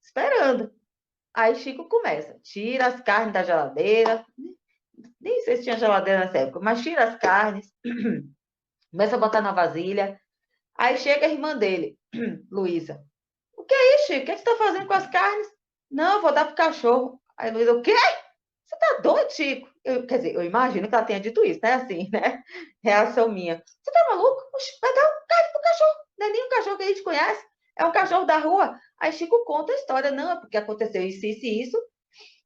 esperando. Aí Chico começa, tira as carnes da geladeira. Nem sei se tinha geladeira nessa época, mas tira as carnes, começa a botar na vasilha. Aí chega a irmã dele, Luísa. O que é isso, Chico? O que você está fazendo com as carnes? Não, eu vou dar pro cachorro. Aí Luísa, o quê? Você tá doido, Chico? Quer dizer, eu imagino que ela tenha dito isso, né? Assim, né? Reação minha. Você tá maluco? Oxe, vai dar um carne pro cachorro. Não é nem um cachorro que a gente conhece. É um cachorro da rua. Aí Chico conta a história. Não, é porque aconteceu isso, isso e isso.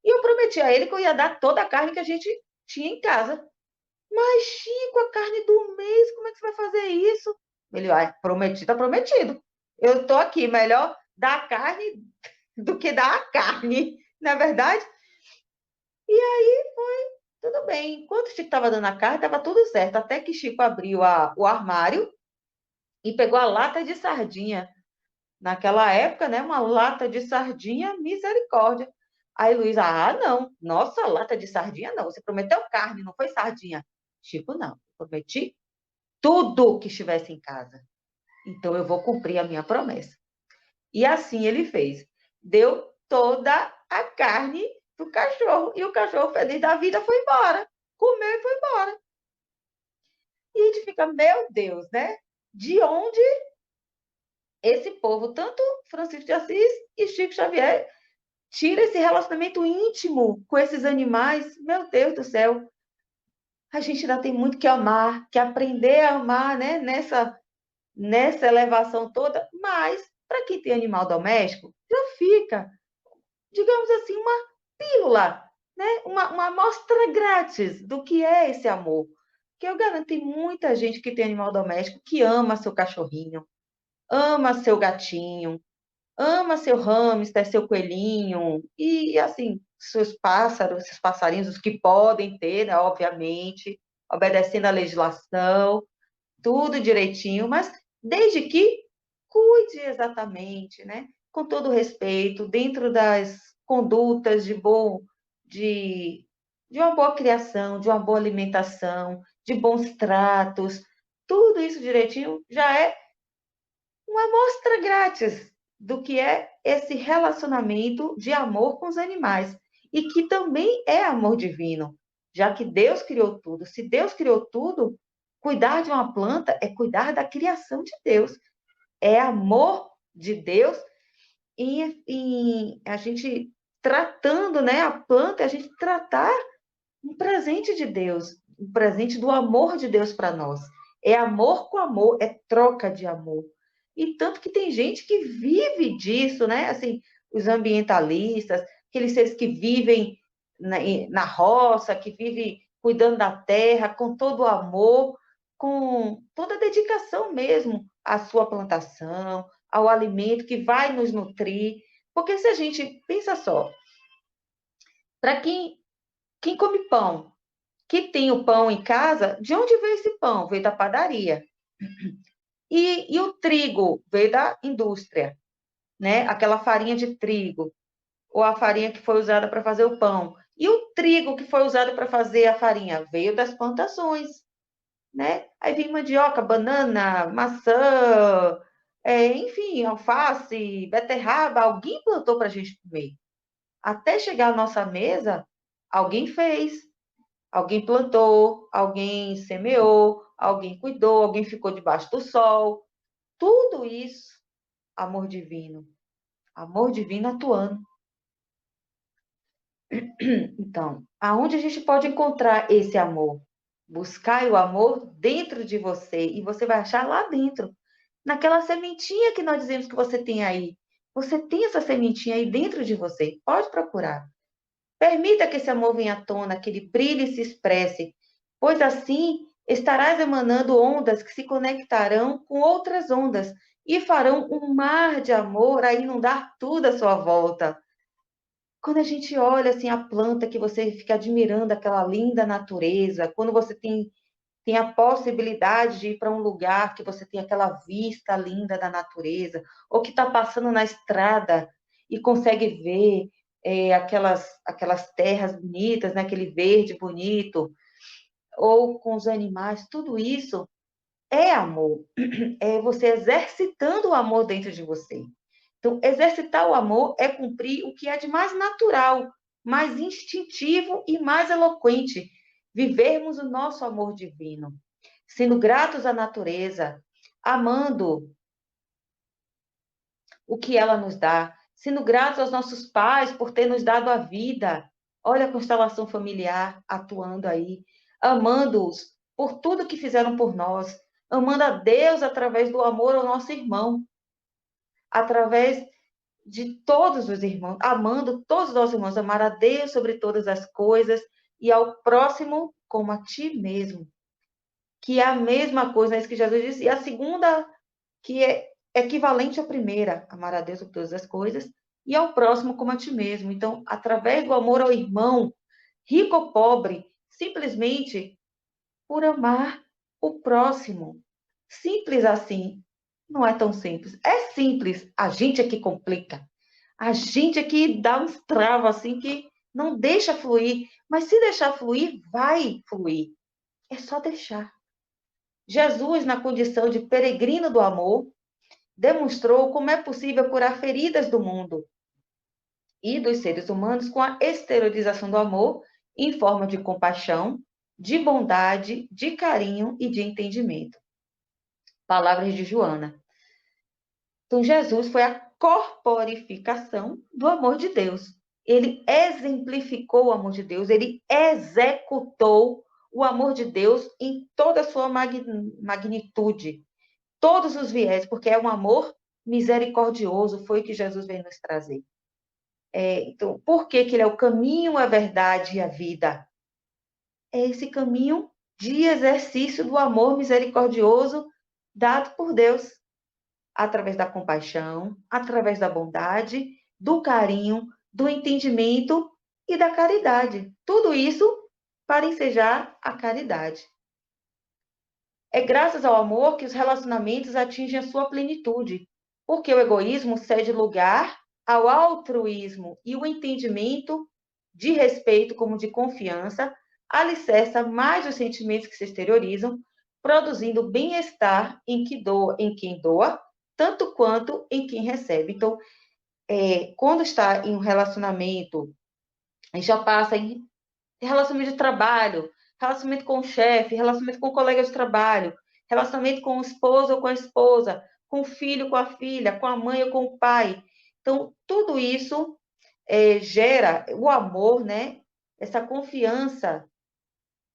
E eu prometi a ele que eu ia dar toda a carne que a gente tinha em casa. Mas, Chico, a carne do mês, como é que você vai fazer isso? Ele, prometido, tá prometido. Eu tô aqui, melhor dar a carne do que dar a carne, não é verdade? E aí foi tudo bem. Enquanto o Chico estava dando a carne, estava tudo certo. Até que Chico abriu o armário e pegou a lata de sardinha. Naquela época, né? Uma lata de sardinha, misericórdia. Aí Luiz, não. Nossa, lata de sardinha não. Você prometeu carne, não foi sardinha. Chico, não. Prometi tudo que estivesse em casa. Então eu vou cumprir a minha promessa. E assim ele fez. Deu toda a carne pro cachorro. E o cachorro, feliz da vida, foi embora. Comeu e foi embora. E a gente fica, meu Deus, né? De onde esse povo, tanto Francisco de Assis e Chico Xavier, tira esse relacionamento íntimo com esses animais? Meu Deus do céu. A gente ainda tem muito que amar, que aprender a amar, né? Nessa elevação toda. Mas, para quem tem animal doméstico, já fica, digamos assim, uma pílula, né? Uma amostra grátis do que é esse amor. Que eu garanto, tem muita gente que tem animal doméstico que ama seu cachorrinho, ama seu gatinho, ama seu hamster, seu coelhinho, e assim, seus pássaros, seus passarinhos, os que podem ter, né, obviamente, obedecendo à legislação, tudo direitinho, mas desde que cuide exatamente, né? Com todo respeito, dentro das condutas de, de uma boa criação, de uma boa alimentação, de bons tratos, tudo isso direitinho já é uma amostra grátis do que é esse relacionamento de amor com os animais e que também é amor divino, já que Deus criou tudo. Se Deus criou tudo, cuidar de uma planta é cuidar da criação de Deus, é amor de Deus e a gente tratando, né, a planta, a gente tratar um presente de Deus, um presente do amor de Deus para nós. É amor com amor, é troca de amor. E tanto que tem gente que vive disso, né? Assim, os ambientalistas, aqueles seres que vivem na roça, que vivem cuidando da terra com todo o amor, com toda a dedicação mesmo à sua plantação, ao alimento que vai nos nutrir. Porque se a gente pensa só, para quem come pão, que tem o pão em casa, de onde veio esse pão? Veio da padaria. E o trigo veio da indústria, né? Aquela farinha de trigo, ou a farinha que foi usada para fazer o pão. E o trigo que foi usado para fazer a farinha veio das plantações. né? Aí vem mandioca, banana, maçã, enfim, alface, beterraba, alguém plantou para a gente comer. Até chegar à nossa mesa, alguém fez, alguém plantou, alguém semeou, alguém cuidou, alguém ficou debaixo do sol. Tudo isso, amor divino atuando. Então, aonde a gente pode encontrar esse amor? Buscar o amor dentro de você e você vai achar lá dentro, naquela sementinha que nós dizemos que você tem aí. Você tem essa sementinha aí dentro de você. Pode procurar. Permita que esse amor venha à tona, que ele brilhe e se expresse, pois assim estarás emanando ondas que se conectarão com outras ondas e farão um mar de amor a inundar tudo à sua volta. Quando a gente olha assim a planta que você fica admirando aquela linda natureza, quando você tem a possibilidade de ir para um lugar que você tem aquela vista linda da natureza, ou que está passando na estrada e consegue ver aquelas terras bonitas, né? Aquele verde bonito, ou com os animais, tudo isso é amor. É você exercitando o amor dentro de você. Então, exercitar o amor é cumprir o que é de mais natural, mais instintivo e mais eloquente. Vivermos o nosso amor divino, sendo gratos à natureza, amando o que ela nos dá, sendo gratos aos nossos pais por ter nos dado a vida. Olha a constelação familiar atuando aí, amando-os por tudo que fizeram por nós, amando a Deus através do amor ao nosso irmão, através de todos os irmãos, amando todos os nossos irmãos, amar a Deus sobre todas as coisas e ao próximo como a ti mesmo, que é a mesma coisa, é isso que Jesus disse. E a segunda, que é equivalente à primeira, amar a Deus sobre todas as coisas e ao próximo como a ti mesmo. Então, através do amor ao irmão, rico ou pobre, simplesmente por amar o próximo. Simples assim. Não é tão simples. É simples, a gente é que complica. A gente é que dá uns travas assim que não deixa fluir, mas se deixar fluir, vai fluir. É só deixar. Jesus, na condição de peregrino do amor, demonstrou como é possível curar feridas do mundo e dos seres humanos com a exteriorização do amor em forma de compaixão, de bondade, de carinho e de entendimento. Palavras de Joana. Então, Jesus foi a corporificação do amor de Deus. Ele exemplificou o amor de Deus, ele executou o amor de Deus em toda a sua magnitude, todos os viés, porque é um amor misericordioso, foi o que Jesus veio nos trazer. Então, por que ele é o caminho, a verdade e a vida? É esse caminho de exercício do amor misericordioso dado por Deus, através da compaixão, através da bondade, do carinho, do entendimento e da caridade. Tudo isso para ensejar a caridade. É graças ao amor que os relacionamentos atingem a sua plenitude, porque o egoísmo cede lugar ao altruísmo e o entendimento de respeito como de confiança alicerça mais os sentimentos que se exteriorizam, produzindo bem-estar em quem doa, tanto quanto em quem recebe. Então, quando está em um relacionamento, a gente já passa em relacionamento de trabalho, relacionamento com o chefe, relacionamento com o colega de trabalho, relacionamento com o esposo ou com a esposa, com o filho, com a filha, com a mãe ou com o pai. Então, tudo isso gera o amor, né? Essa confiança,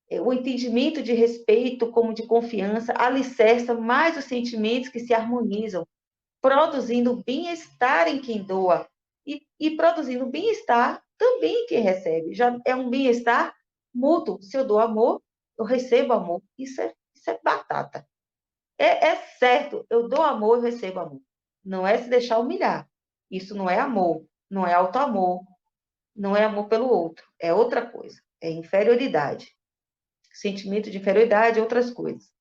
o entendimento de respeito como de confiança, alicerça mais os sentimentos que se harmonizam, produzindo bem-estar em quem doa e produzindo bem-estar também em quem recebe. Já é um bem-estar mútuo. Se eu dou amor, eu recebo amor. Isso é batata. É certo, eu dou amor, eu recebo amor. Não é se deixar humilhar. Isso não é amor, não é auto-amor, não é amor pelo outro. É outra coisa. É inferioridade. Sentimento de inferioridade, outras coisas.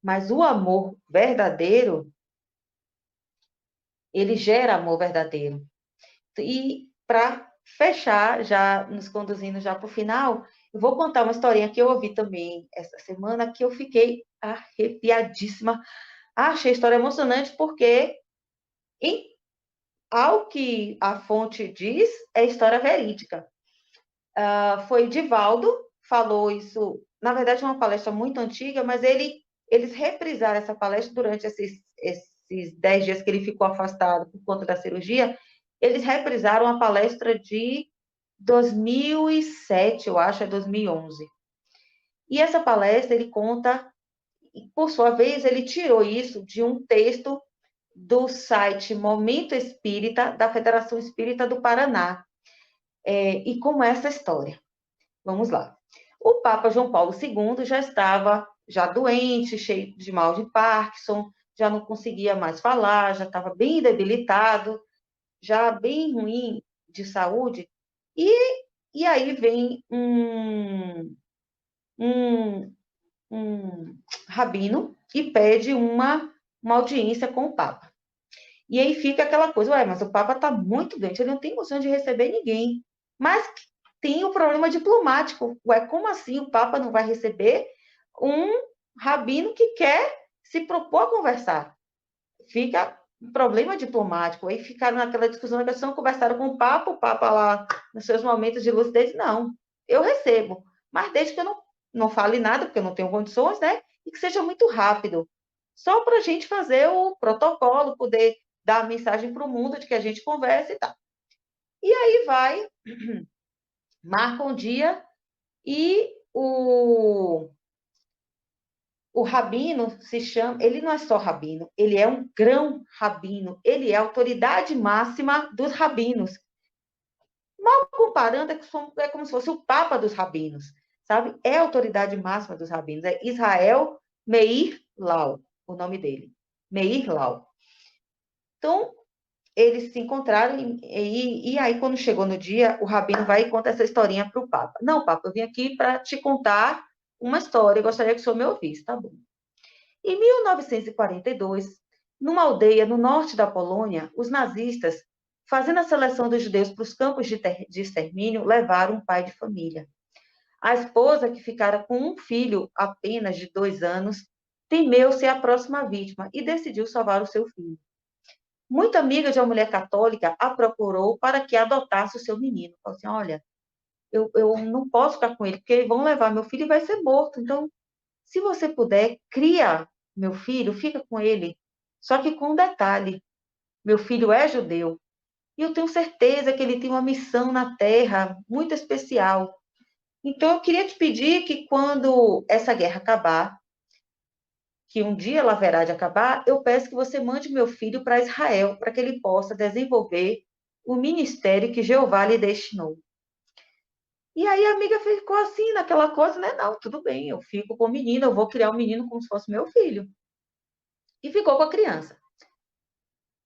Mas o amor verdadeiro, ele gera amor verdadeiro. E para fechar, já nos conduzindo já para o final, Eu vou contar uma historinha que eu ouvi também essa semana, que eu fiquei arrepiadíssima. Achei a história emocionante, porque, em, ao que a fonte diz, é história verídica. Foi Divaldo, falou isso, na verdade, é uma palestra muito antiga, mas eles reprisaram essa palestra durante esses 10 dias que ele ficou afastado por conta da cirurgia. Eles reprisaram a palestra de 2007, eu acho, é 2011. E essa palestra ele conta, e por sua vez, ele tirou isso de um texto do site Momento Espírita, da Federação Espírita do Paraná. E como é essa história? Vamos lá. O Papa João Paulo II já estava doente, cheio de mal de Parkinson, já não conseguia mais falar, já estava bem debilitado, já bem ruim de saúde. E aí vem um, um rabino e pede uma audiência com o Papa. E aí fica aquela coisa, ué, mas o Papa está muito doente, ele não tem condição de receber ninguém. Mas tem o problema diplomático. Ué, como assim o Papa não vai receber um rabino que quer se propor a conversar? Fica um problema diplomático. Aí ficaram naquela discussão, conversaram com o Papa lá, nos seus momentos de lucidez, não, eu recebo, mas desde que eu não fale nada, porque eu não tenho condições, né? E que seja muito rápido. Só para a gente fazer o protocolo, poder dar a mensagem para o mundo de que a gente conversa e tal. E aí vai, marca um dia e o rabino se chama, ele não é só rabino, ele é um grão rabino, ele é a autoridade máxima dos rabinos. Mal comparando, é como se fosse o papa dos rabinos, sabe? É a autoridade máxima dos rabinos, é Israel Meir Lau, o nome dele, Meir Lau. Então, eles se encontraram e aí, quando chegou no dia, o rabino vai e conta essa historinha para o Papa. Não, Papa, eu vim aqui para te contar uma história, eu gostaria que o senhor me ouvisse, tá bom? Em 1942, numa aldeia no norte da Polônia, os nazistas, fazendo a seleção dos judeus para os campos de extermínio, levaram um pai de família. A esposa, que ficara com um filho apenas de 2 anos, temeu ser a próxima vítima e decidiu salvar o seu filho. Muito amiga de uma mulher católica a procurou para que adotasse o seu menino. Falou assim, olha, eu não posso ficar com ele, porque vão levar meu filho e vai ser morto. Então, se você puder, cria meu filho, fica com ele. Só que com um detalhe, meu filho é judeu. E eu tenho certeza que ele tem uma missão na Terra muito especial. Então, eu queria te pedir que quando essa guerra acabar, que um dia ela haverá de acabar, eu peço que você mande meu filho para Israel, para que ele possa desenvolver o ministério que Jeová lhe destinou. E aí a amiga ficou assim, naquela coisa, né? Não, tudo bem, eu fico com o menino, eu vou criar o menino como se fosse meu filho. E ficou com a criança.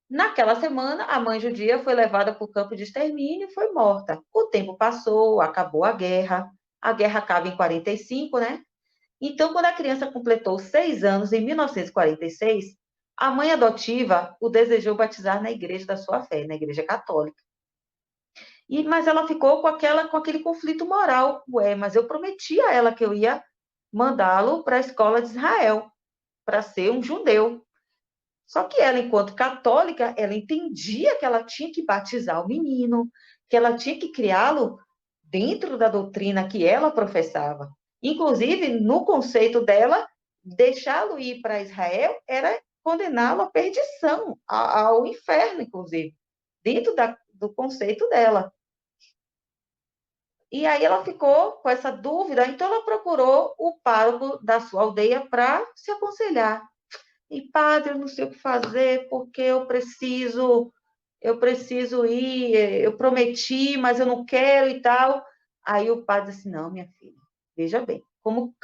Naquela semana, a mãe judia foi levada para o campo de extermínio e foi morta. O tempo passou, acabou a guerra acaba em 45, né? Então, quando a criança completou 6 anos, em 1946, a mãe adotiva o desejou batizar na igreja da sua fé, na igreja católica. Mas ela ficou com aquele conflito moral. Ué, mas eu prometi a ela que eu ia mandá-lo para a escola de Israel, para ser um judeu. Só que ela, enquanto católica, ela entendia que ela tinha que batizar o menino, que ela tinha que criá-lo dentro da doutrina que ela professava. Inclusive, no conceito dela, deixá-lo ir para Israel era condená-lo à perdição, ao inferno, inclusive, dentro do conceito dela. E aí ela ficou com essa dúvida, então ela procurou o pároco da sua aldeia para se aconselhar. E padre, eu não sei o que fazer, porque eu preciso ir, eu prometi, mas eu não quero e tal. Aí o padre disse, não, minha filha, veja bem, como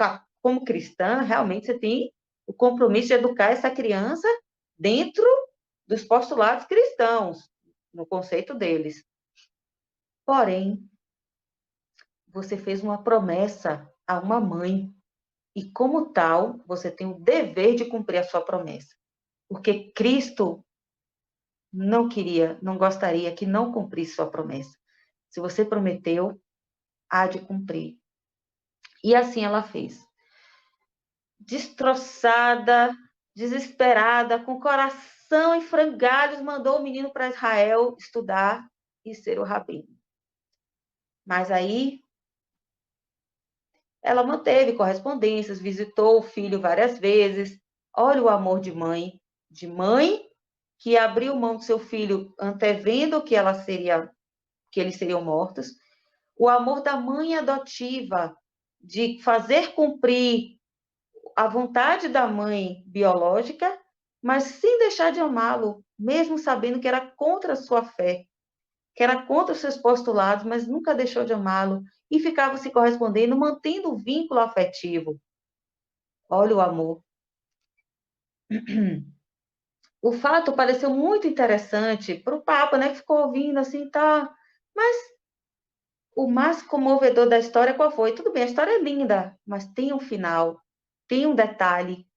cristã, realmente você tem o compromisso de educar essa criança dentro dos postulados cristãos, no conceito deles. Porém, você fez uma promessa a uma mãe, e como tal, você tem o dever de cumprir a sua promessa. Porque Cristo não gostaria que não cumprisse sua promessa. Se você prometeu, há de cumprir. E assim ela fez. Destroçada, desesperada, com o coração em frangalhos, mandou o menino para Israel estudar e ser o rabino. Mas aí ela manteve correspondências, visitou o filho várias vezes. Olha o amor de mãe que abriu mão do seu filho antevendo que eles seriam mortos. O amor da mãe adotiva de fazer cumprir a vontade da mãe biológica, mas sem deixar de amá-lo, mesmo sabendo que era contra a sua fé, que era contra os seus postulados, mas nunca deixou de amá-lo e ficava se correspondendo, mantendo o vínculo afetivo. Olha o amor. O fato pareceu muito interessante para o Papa, né, que ficou ouvindo assim, tá. Mas o mais comovedor da história qual foi? Tudo bem, a história é linda, mas tem um final, tem um detalhe.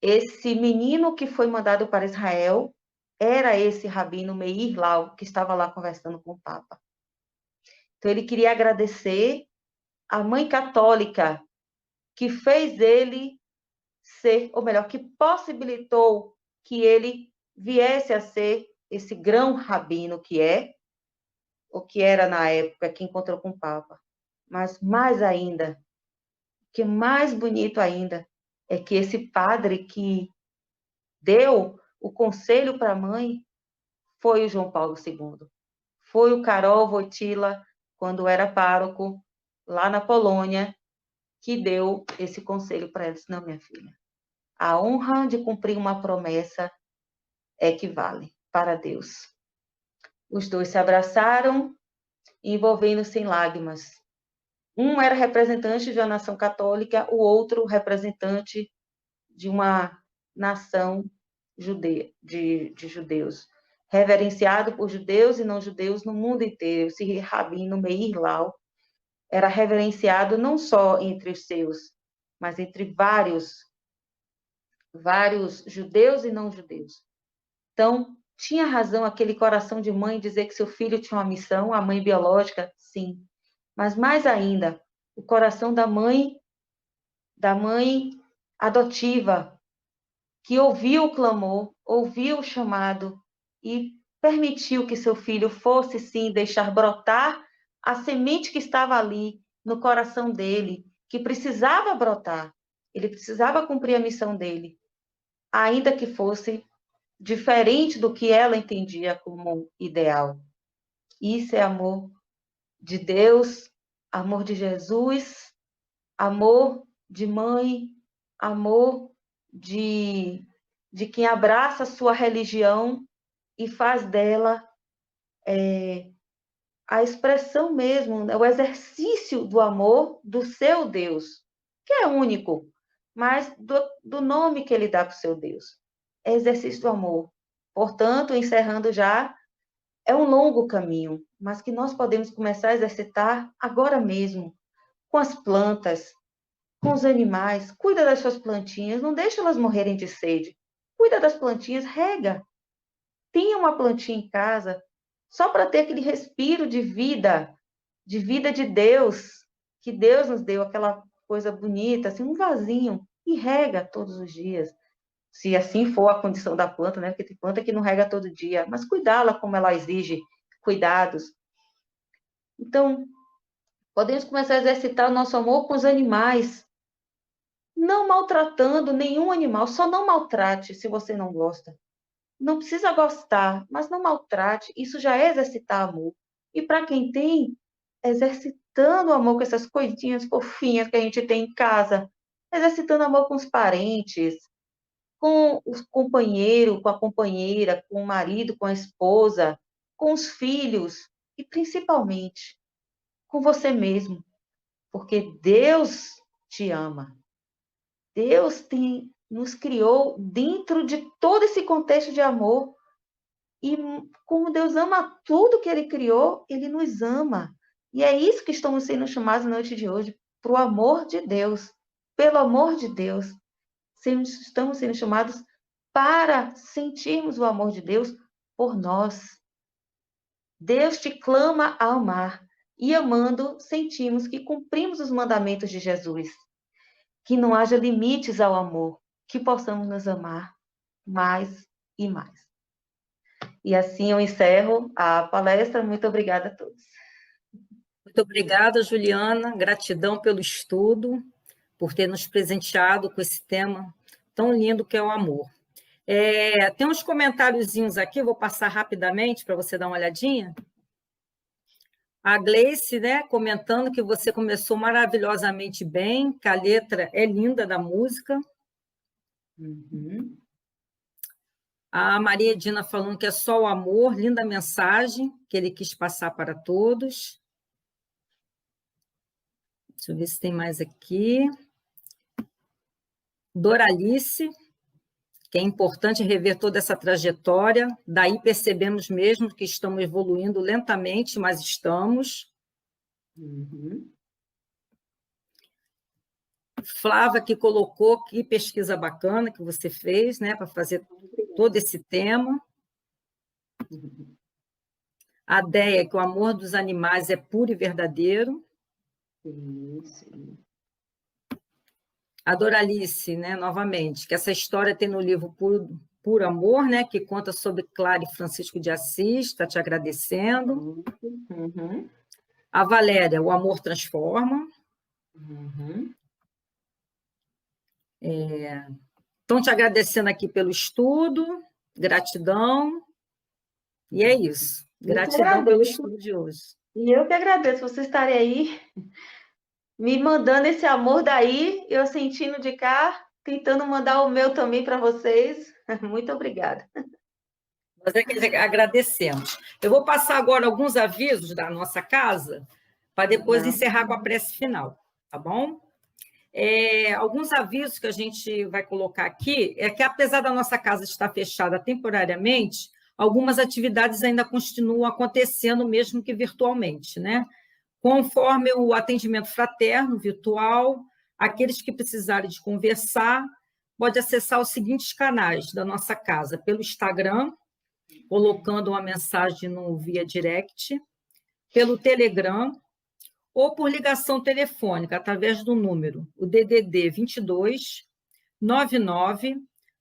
Esse menino que foi mandado para Israel era esse rabino Meir Lau, que estava lá conversando com o Papa. Então, ele queria agradecer à mãe católica que fez ele ser, ou melhor, que possibilitou que ele viesse a ser esse grão rabino que é, o que era na época que encontrou com o Papa. Mas mais ainda, o que é mais bonito ainda, é que esse padre que deu o conselho para a mãe foi o João Paulo II. Foi o Karol Wojtyla, quando era pároco, lá na Polônia, que deu esse conselho para ela. Disse, não, minha filha, a honra de cumprir uma promessa é que vale para Deus. Os dois se abraçaram, envolvendo-se em lágrimas. Um era representante de uma nação católica, o outro representante de uma nação de judeus, reverenciado por judeus e não judeus no mundo inteiro. Esse rabino Meir Lau era reverenciado não só entre os seus, mas entre vários judeus e não judeus. Então, tinha razão aquele coração de mãe dizer que seu filho tinha uma missão, a mãe biológica, sim. Mas mais ainda, o coração da mãe adotiva, que ouviu o clamor, ouviu o chamado e permitiu que seu filho fosse, sim, deixar brotar a semente que estava ali no coração dele, que precisava brotar. Ele precisava cumprir a missão dele, ainda que fosse diferente do que ela entendia como ideal. Isso é amor de Deus, amor de Jesus, amor de mãe, amor de quem abraça a sua religião e faz dela a expressão mesmo, né, o exercício do amor do seu Deus, que é único, mas do nome que ele dá para o seu Deus. É exercício do amor. Portanto, encerrando já, é um longo caminho, mas que nós podemos começar a exercitar agora mesmo, com as plantas, com os animais. Cuida das suas plantinhas, não deixa elas morrerem de sede. Cuida das plantinhas, rega. Tenha uma plantinha em casa, só para ter aquele respiro de vida de Deus, que Deus nos deu, aquela coisa bonita, assim, um vasinho, e rega todos os dias. Se assim for a condição da planta, né? Porque tem planta que não rega todo dia, mas cuidá-la como ela exige cuidados. Então, podemos começar a exercitar o nosso amor com os animais, não maltratando nenhum animal, só não maltrate se você não gosta. Não precisa gostar, mas não maltrate, isso já é exercitar amor. E para quem tem, exercitando o amor com essas coisinhas fofinhas que a gente tem em casa, exercitando amor com os parentes, com o companheiro, com a companheira, com o marido, com a esposa, com os filhos e principalmente com você mesmo, porque Deus te ama. Deus nos criou dentro de todo esse contexto de amor. E como Deus ama tudo que Ele criou, Ele nos ama. E é isso que estamos sendo chamados na noite de hoje, para o amor de Deus. Pelo amor de Deus, estamos sendo chamados para sentirmos o amor de Deus por nós. Deus te clama a amar. e amando, sentimos que cumprimos os mandamentos de Jesus, que não haja limites ao amor, que possamos nos amar mais e mais. E assim eu encerro a palestra. Muito obrigada a todos. Muito obrigada, Juliana. Gratidão pelo estudo, por ter nos presenteado com esse tema tão lindo que é o amor. Tem uns comentáriozinhos aqui, vou passar rapidamente para você dar uma olhadinha. A Gleice, né, comentando que você começou maravilhosamente bem, que a letra é linda da música. Uhum. A Maria Edina falando que é só o amor, linda mensagem que ele quis passar para todos. Deixa eu ver se tem mais aqui. Doralice, que é importante rever toda essa trajetória, daí percebemos mesmo que estamos evoluindo lentamente, mas estamos. Uhum. Flávia, que colocou que pesquisa bacana que você fez, né, para fazer todo esse tema. A Déia, que o amor dos animais é puro e verdadeiro. Sim, sim. A Doralice, né, novamente, que essa história tem no livro Puro Amor, né, que conta sobre Clara e Francisco de Assis, está te agradecendo. Uhum. A Valéria, o amor transforma. Uhum. Estão te agradecendo aqui pelo estudo, gratidão, e é isso. Eu que Gratidão pelo agradeço. estudo de hoje. E eu que agradeço vocês estarem aí, me mandando esse amor daí, eu sentindo de cá, tentando mandar o meu também para vocês. Muito obrigada. Nós é que agradecemos. Eu vou passar agora alguns avisos da nossa casa, para depois encerrar com a prece final, tá bom? Alguns avisos que a gente vai colocar aqui é que, apesar da nossa casa estar fechada temporariamente, algumas atividades ainda continuam acontecendo, mesmo que virtualmente, né? Conforme o atendimento fraterno virtual, aqueles que precisarem de conversar, pode acessar os seguintes canais da nossa casa, pelo Instagram, colocando uma mensagem no via direct, pelo Telegram, ou por ligação telefônica, através do número, o DDD 22 99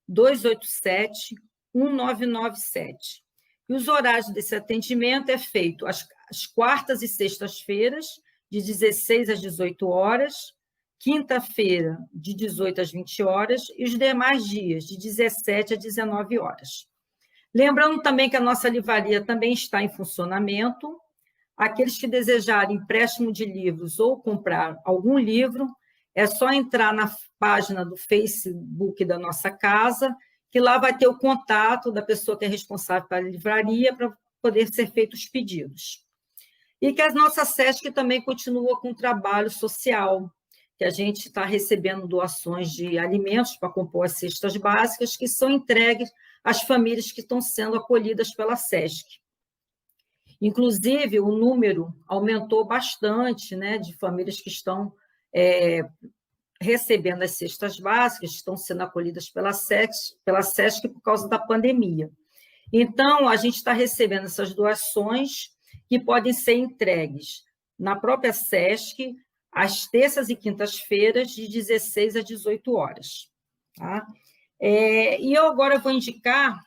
287 1997. E os horários desse atendimento é feito às quartas e sextas-feiras, de 16 às 18 horas, quinta-feira, de 18 às 20 horas, e os demais dias, de 17 às 19 horas. Lembrando também que a nossa livraria também está em funcionamento. Aqueles que desejarem empréstimo de livros ou comprar algum livro, é só entrar na página do Facebook da nossa casa, que lá vai ter o contato da pessoa que é responsável pela livraria para poder ser feitos os pedidos. E que a nossa SESC também continua com o trabalho social, que a gente está recebendo doações de alimentos para compor as cestas básicas, que são entregues às famílias que estão sendo acolhidas pela SESC. Inclusive, o número aumentou bastante, né, de famílias que estão recebendo as cestas básicas, estão sendo acolhidas pela SESC por causa da pandemia. Então, a gente está recebendo essas doações que podem ser entregues na própria SESC, às terças e quintas-feiras, de 16 a 18 horas. Tá? E eu agora vou indicar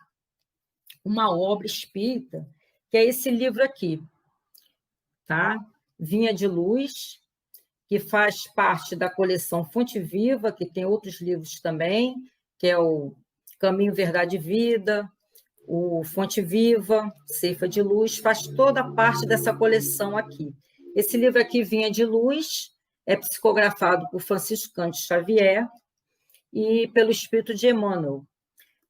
uma obra espírita, que é esse livro aqui, tá? Vinha de Luz, que faz parte da coleção Fonte Viva, que tem outros livros também, que é o Caminho, Verdade e Vida, o Fonte Viva, Ceifa de Luz, faz toda parte dessa coleção aqui. Esse livro aqui, Vinha de Luz, é psicografado por Francisco Cândido Xavier e pelo espírito de Emmanuel.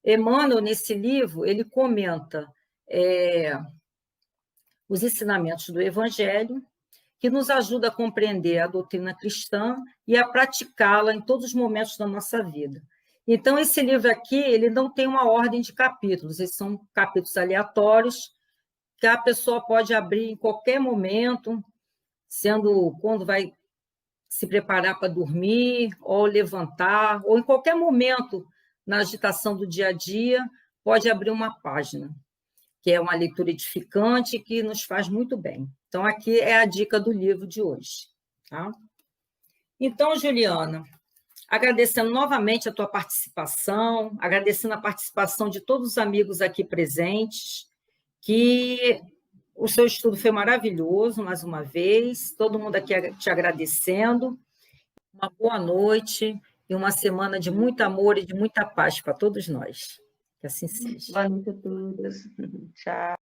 Emmanuel, nesse livro, ele comenta os ensinamentos do Evangelho, que nos ajuda a compreender a doutrina cristã e a praticá-la em todos os momentos da nossa vida. Então, esse livro aqui, ele não tem uma ordem de capítulos, eles são capítulos aleatórios, que a pessoa pode abrir em qualquer momento, sendo quando vai se preparar para dormir, ou levantar, ou em qualquer momento, na agitação do dia a dia, pode abrir uma página. que é uma leitura edificante que nos faz muito bem. Então, aqui é a dica do livro de hoje. Tá? Então, Juliana, agradecendo novamente a tua participação, agradecendo a participação de todos os amigos aqui presentes, que o seu estudo foi maravilhoso, mais uma vez, todo mundo aqui te agradecendo. Uma boa noite e uma semana de muito amor e de muita paz para todos nós. Que assim seja. Boa noite a todos. Tchau.